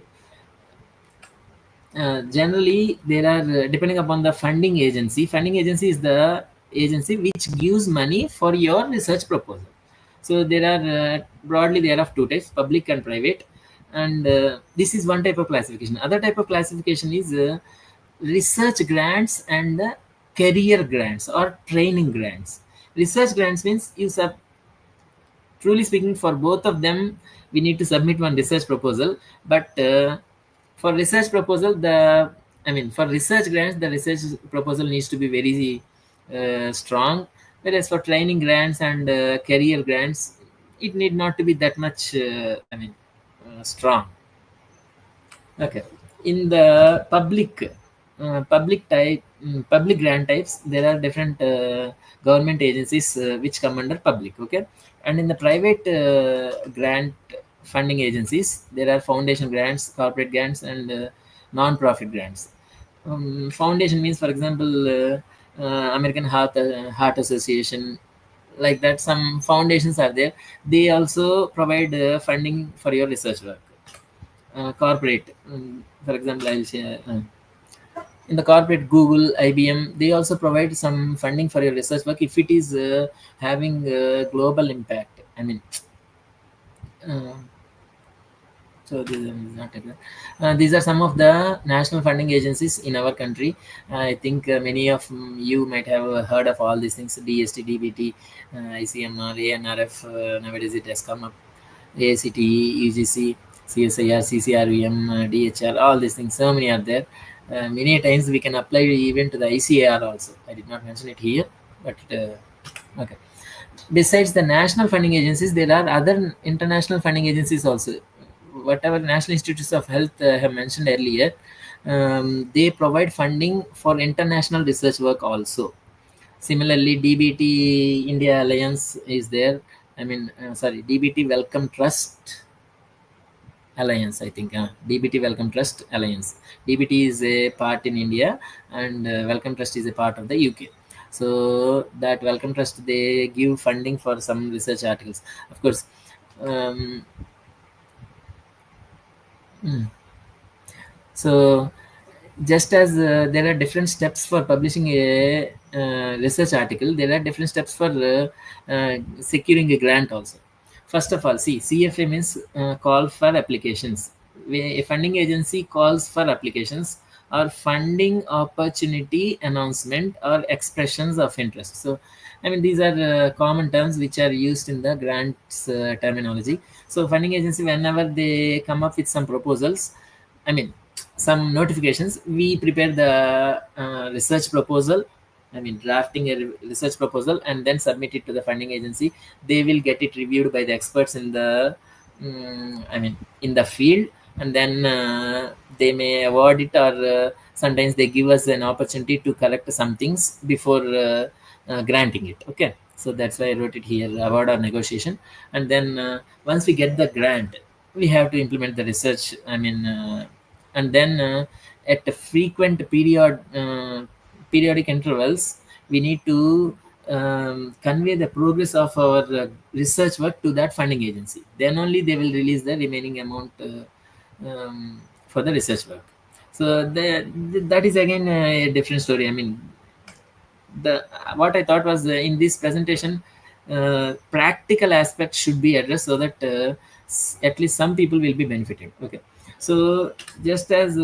Generally, there are depending upon the funding agency. Funding agency is the agency which gives money for your research proposal. So there are broadly there are two types: public and private. And this is one type of classification. Other type of classification is research grants and career grants or training grants. Research grants means truly speaking, for both of them, we need to submit one research proposal. But for research proposal, for research grants, the research proposal needs to be very strong. Whereas for training grants and career grants, it need not to be that much strong. Okay. In the public grant types, there are different government agencies which come under public. Okay. And in the private grant funding agencies, there are foundation grants, corporate grants, and non-profit grants. Foundation means, for example, American Heart Association, like that. Some foundations are there. They also provide funding for your research work. Corporate, for example, I'll share. In the corporate, Google, IBM, they also provide some funding for your research work if it is having global impact. Uh, so this is not these are some of the national funding agencies in our country. I think many of you might have heard of all these things: DST, DBT, ICMR, ANRF. Nowadays it has come up. ACTE, UGC, CSIR, CCRVM, DHR, all these things. So many are there. Many times we can apply even to the ICAR also. I did not mention it here, but okay. Besides the national funding agencies, there are other international funding agencies also. Whatever National Institutes of Health have mentioned earlier, they provide funding for international research work also. Similarly, DBT India Alliance is there. DBT Wellcome Trust Alliance, I think. DBT Wellcome Trust Alliance. DBT is a part in India, and Wellcome Trust is a part of the UK. So that Wellcome Trust, they give funding for some research articles. Of course, so just as there are different steps for publishing a research article, there are different steps for securing a grant also. First of all, see, CFA means call for applications. A funding agency calls for applications or funding opportunity announcement or expressions of interest. So these are common terms which are used in the grants terminology. So funding agency, whenever they come up with some proposals, some notifications, we prepare the research proposal, drafting a research proposal, and then submit it to the funding agency. They will get it reviewed by the experts in the in the field, and then they may award it, or sometimes they give us an opportunity to correct some things before granting it. Okay, so that's why I wrote it here: award or negotiation. And then once we get the grant, we have to implement the research. And then at a frequent period periodic intervals, we need to convey the progress of our research work to that funding agency. Then only they will release the remaining amount for the research work. So that is again a different story. I mean, the what I thought was in this presentation, practical aspects should be addressed so that at least some people will be benefited. Okay, so just as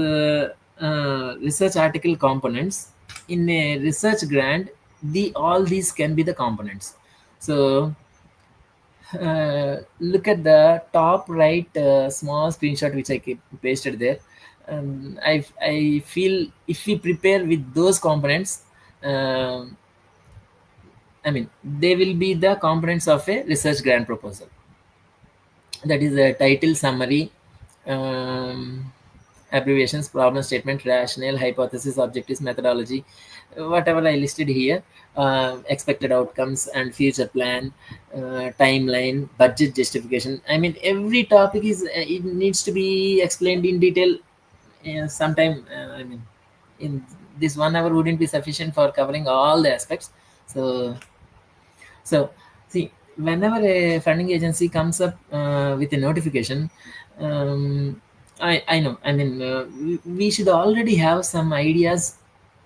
research article components in a research grant, the all these can be the components. So look at the top right small screenshot which I keep pasted there. I feel if we prepare with those components, um I mean, they will be the components of a research grant proposal. That is a title, summary, um, abbreviations, problem statement, rationale, hypothesis, objectives, methodology, whatever I listed here, expected outcomes and future plan, timeline, budget justification. I mean, every topic is it needs to be explained in detail. Sometime, I mean, in this 1 hour wouldn't be sufficient for covering all the aspects. So, see, whenever a funding agency comes up with a notification, I know. I mean, we should already have some ideas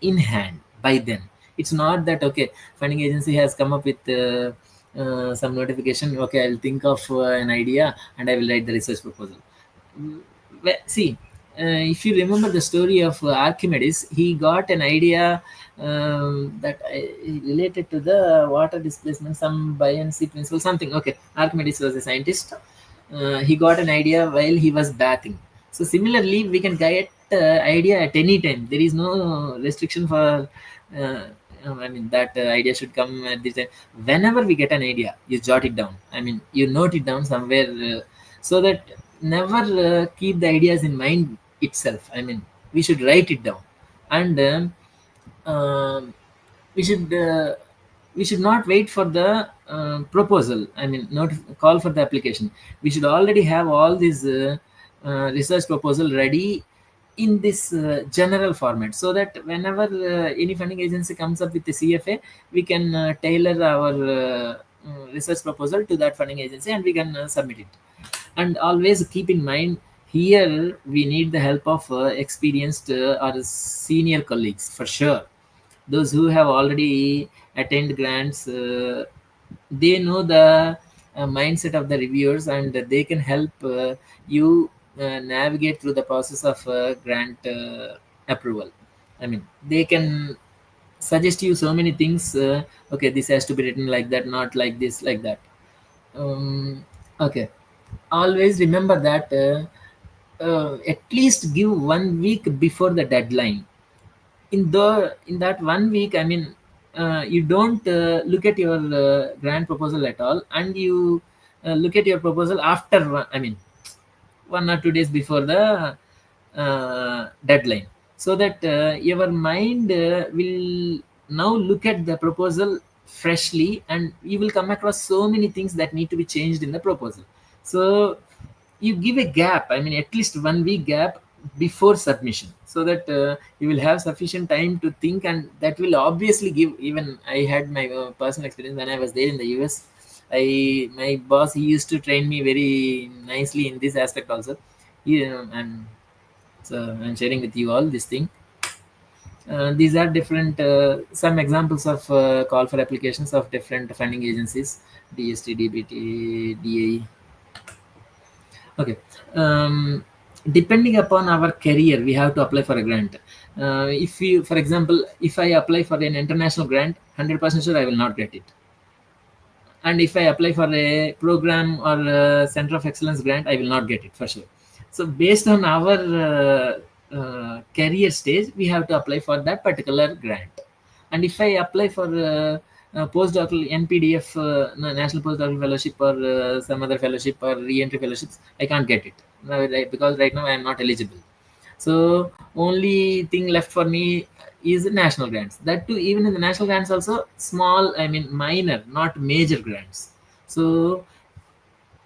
in hand by then. It's not that okay, funding agency has come up with some notification. Okay, I'll think of an idea and I will write the research proposal. See, if you remember the story of Archimedes, he got an idea that related to the water displacement, some buoyancy principle, something. Okay, Archimedes was a scientist. He got an idea while he was bathing. So similarly, we can get idea at any time. There is no restriction for. I mean that idea should come at this time. Whenever we get an idea, you jot it down. I mean, you note it down somewhere so that never keep the ideas in mind itself. I mean, we should write it down, and um, we should uh, we should not wait for the proposal. I mean, not call for the application. We should already have all these research proposal ready in this general format, so that whenever any funding agency comes up with the CFA, we can tailor our research proposal to that funding agency and we can submit it. And always keep in mind, here we need the help of experienced or senior colleagues for sure. Those who have already attained grants, they know the mindset of the reviewers and they can help you navigate through the process of grant approval. I mean, they can suggest you so many things. Okay, this has to be written like that, not like this, like that. Okay, always remember that at least give 1 week before the deadline. In that 1 week, I mean, you don't look at your grant proposal at all, and you look at your proposal after I mean 1 or 2 days before the deadline, so that your mind will now look at the proposal freshly, and you will come across so many things that need to be changed in the proposal. So you give a gap, I mean at least 1 week gap before submission, so that you will have sufficient time to think, and that will obviously give. Even I had my personal experience when I was there in the US. My boss, he used to train me very nicely in this aspect also. And so I'm sharing with you all this thing. These are different some examples of call for applications of different funding agencies: DST, DBT, DAE. Okay. Depending upon our career, we have to apply for a grant. If you, for example, if I apply for an international grant, 100% sure I will not get it. And if I apply for a program or a center of excellence grant, I will not get it for sure. So based on our career stage, we have to apply for that particular grant. And if I apply for postdoctoral NPDF, National Postdoctoral Fellowship, or some other fellowship or re-entry fellowships, I can't get it because right now I am not eligible. So only thing left for me is national grants. That too, even in the national grants also, small, I mean minor, not major grants. So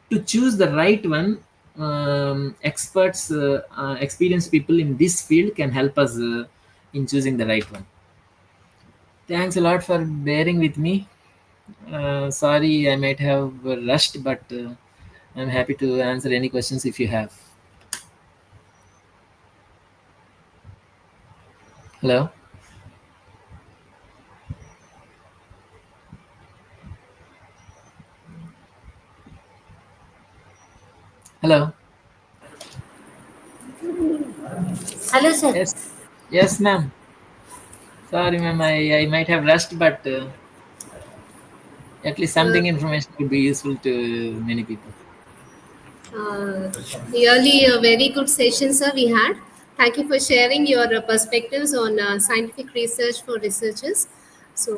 to choose the right one, experts, experienced people in this field can help us in choosing the right one. Thanks a lot for bearing with me. Sorry, I might have rushed, but I'm happy to answer any questions if you have. Hello? Hello? Hello, sir. Yes. Yes, ma'am. Sorry, ma'am. I might have rushed, but at least Uh, something information could be useful to many people. uh, Really a very good session, sir, we had. Thank you for sharing your perspectives on scientific research for researchers. So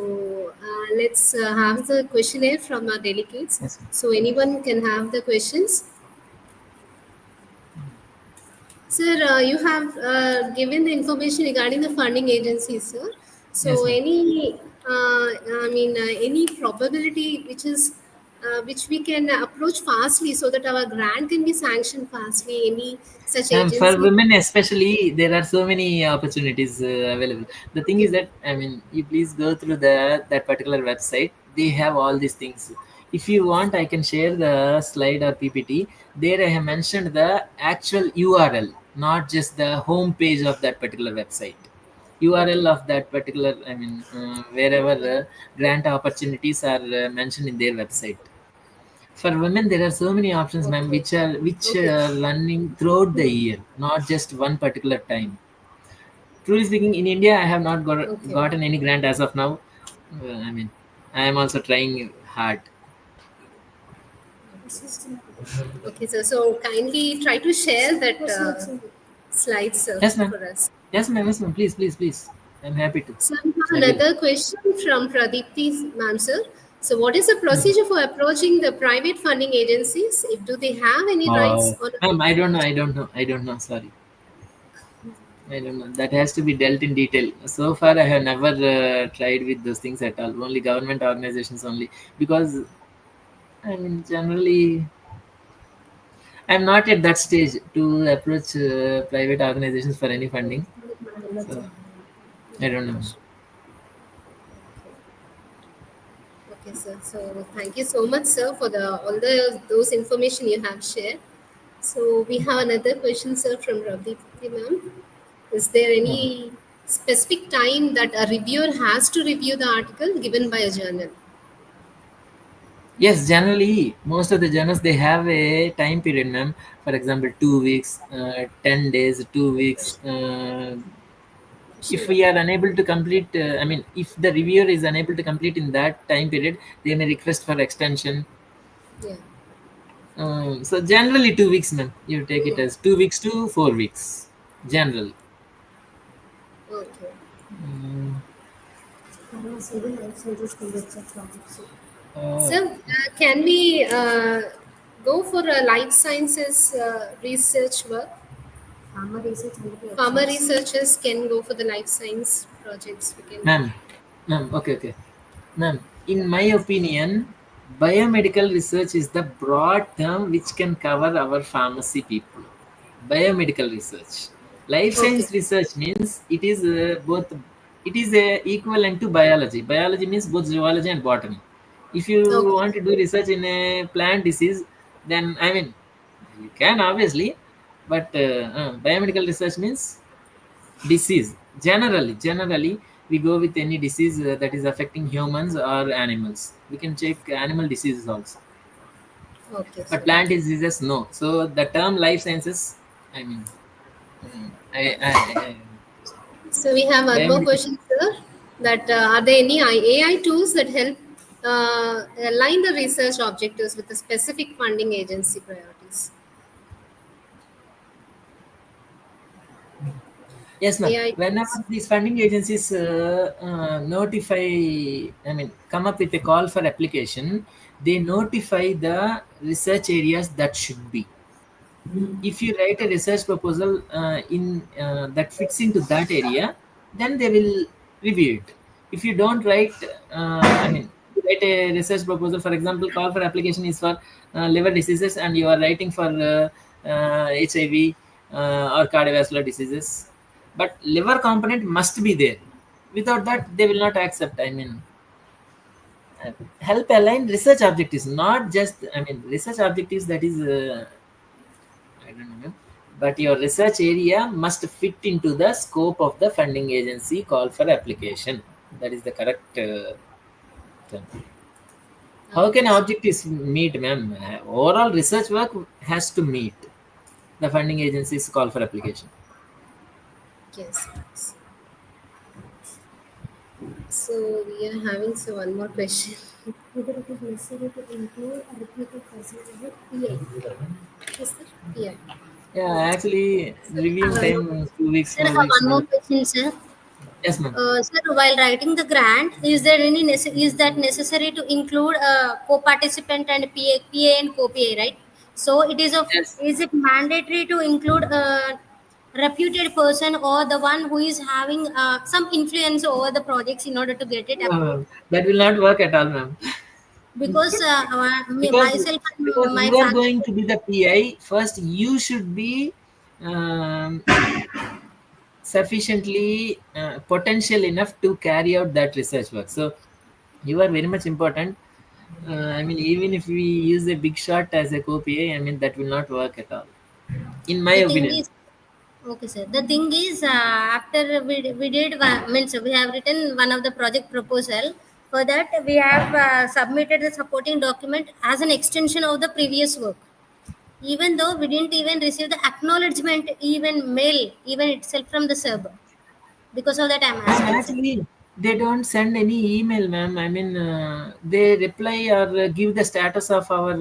let's have the questionnaire from our delegates. Yes, ma'am. So anyone can have the questions. Sir, you have given the information regarding the funding agencies, sir. Yes, So, ma'am. any probability which we can approach fastly so that our grant can be sanctioned fastly? Any such For agency? women especially, there are so many opportunities available. The thing is Okay, that you please go through that particular website. They have all these things. If you want, I can share the slide or PPT. There, I have mentioned the actual URL, not just the home page of that particular website. URL okay, of that particular, wherever grant opportunities are mentioned in their website. For women, there are so many options, ma'am, okay, okay, which are running throughout the year, not just one particular time. Truly speaking, in India, I have not okay. gotten any grant as of now. I mean, I am also trying hard. Okay, sir. So kindly try to share that slide, sir, Yes, ma'am. for us. Yes, ma'am. Yes, ma'am. Please, please, please. I'm happy to. So we have I will. another question from Pradipti ma'am, sir. So what is the Mhm. procedure for approaching the private funding agencies? If do they have any rights on Ma'am, I don't know. approach? I don't know. I don't know. Sorry. I don't know. That has to be dealt in detail. So far, I have never tried with those things at all. Only government organizations only. Because, generally, I'm not at that stage to approach private organizations for any funding. So, I don't know. Okay, sir. So thank you so much, sir, for the all the those information you have shared. So we have another question, sir, from Pradipti ma'am. Is there Mhm. any specific time that a reviewer has to review the article given by a journal? Yes, generally, most of the journals they have a time period, ma'am. For example, 2 weeks, 10 days, 2 weeks. If Sure. we are unable to complete, if the reviewer is unable to complete in that time period, they may request for extension. Yeah. So generally 2 weeks, ma'am. You take it as 2 weeks to 4 weeks, generally. Okay. Mm, uh, So, can we go for a life sciences research work? Farmer researchers can go for the life science projects. We can. ma'am, okay, okay. Ma'am, in my opinion, biomedical research is the broad term which can cover our pharmacy people. Biomedical research. Life Okay. science research means it is both, it is equivalent to biology. Biology means both zoology and botany. If you Okay. want to do research in a plant disease, then you can obviously, but biomedical research means disease. Generally, we go with any disease that is affecting humans or animals. We can check animal diseases also, Okay, but sir. plant diseases no. So the term life sciences, I mean, I So we have one more biomedical. question, sir. That are there any AI tools that help align the research objectives with the specific funding agency priorities? Yes, ma'am. AI Whenever tools. these funding agencies notify, come up with a call for application, they notify the research areas that should be. If you write a research proposal in that fits into that area, then they will review it. If you don't write, you write a research proposal, for example, call for application is for liver diseases, and you are writing for HIV or cardiovascular diseases, but liver component must be there. Without that, they will not accept. I mean, help align research objectives, not just, I mean, research objectives, that is, I don't know, but your research area must fit into the scope of the funding agency call for application. That is the correct term. How can Okay, sir. objectives meet, ma'am? Overall research work has to meet the funding agency's call for application. Yes. So we are having one more question. Whether it is necessary to include a reputed person as a PI? Yes, sir. Yeah. Yeah, actually, review Uh, time 2 weeks, Sir, 4 weeks one more now. question, sir. Yes, ma'am. Sir, while writing the grant, is there any is that necessary to include a co-participant and PA and co-PA, right? So it is Yes. is it mandatory to include a reputed person or the one who is having some influence over the projects in order to get it approved? That will not work at all, ma'am. Because because myself because and my you are family. going to be the PI. First, you should be um, sufficiently potential enough to carry out that research work. So you are very much important. I mean, even if we use a big shot as a co-PA, I mean, that will not work at all, in my The thing opinion. is, okay, sir. The thing is, after we did means we have written one of the project proposal. For that, we have submitted the supporting document as an extension of the previous work. Even though we didn't even receive the acknowledgement, even mail, even itself from the server. Because of that, I'm Ma'am, asking, sir. actually, they don't send any email, ma'am. I mean, they reply or give the status of our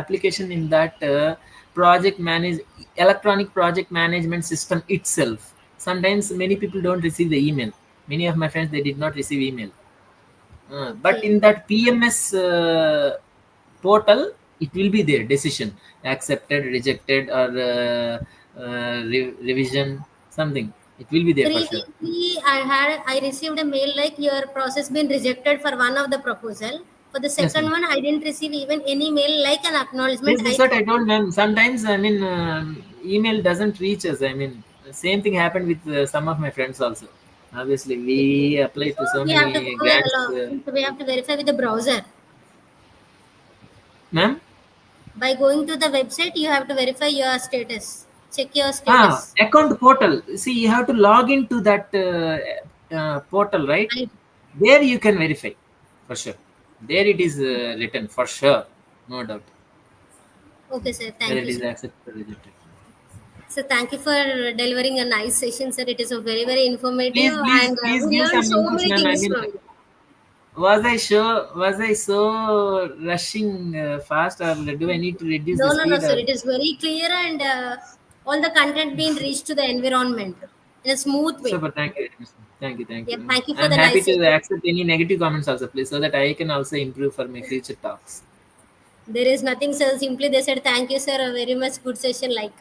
application in that project manage electronic project management system itself. Sometimes many people don't receive the email. Many of my friends, they did not receive email. But Okay. in that PMS portal, it will be there decision accepted, rejected, or revision something. It will be there for sure. Previously, I received a mail like your process been rejected for one of the proposal. For the Yes, second ma'am. one, I didn't receive even any mail like an Yes, acknowledgement. that's I what I thought. told, ma'am. Sometimes, I mean, email doesn't reach us. I mean, same thing happened with some of my friends also. Obviously, we apply So to so we have to many go grants. we have to verify with the browser. Ma'am? By going to the website, you have to verify your status. Check your status. Account portal. See, you have to log into that portal, right? I, There you can verify for sure. There it is written for sure, no doubt, okay, sir. whether Thank it you, is sir. accepted or rejected. So thank you for delivering a nice session, sir. It is a very, very informative, and Please we give learned some so inputs, many ma'am. I things mean, from you. was I so rushing fast, or do I need to reduce No, the no, no, speed? sir. Or It is very clear, and all the content being reached to the environment in a smooth way. super, thank you very much, ma'am. Thank Yeah, you. thank you for I'm the happy nice to session. accept any negative comments also, please, so that I can also improve for my future talks. There is nothing, sir. Simply they said thank you, sir. A very much good session, like.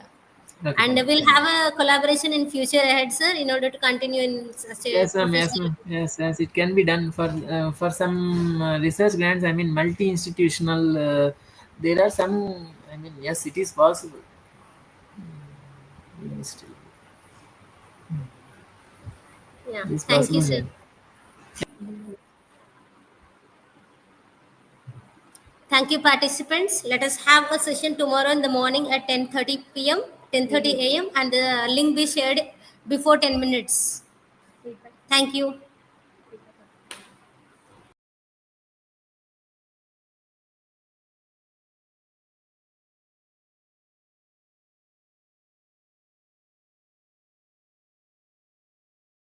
Okay, And thank you. we'll have a collaboration in future ahead, sir, in order to continue in such a Yes, ma'am. Yes, professional. ma'am. Yes. It can be done for some research grants. I mean, multi-institutional. There are some. I mean, yes, it is possible. Still, Yeah, it is thank you, possible, sir. ma'am. Thank you, participants. Let us have a session tomorrow in the morning at 10:30 p.m., 10:30 a.m., and the link be shared before 10 minutes. Thank you.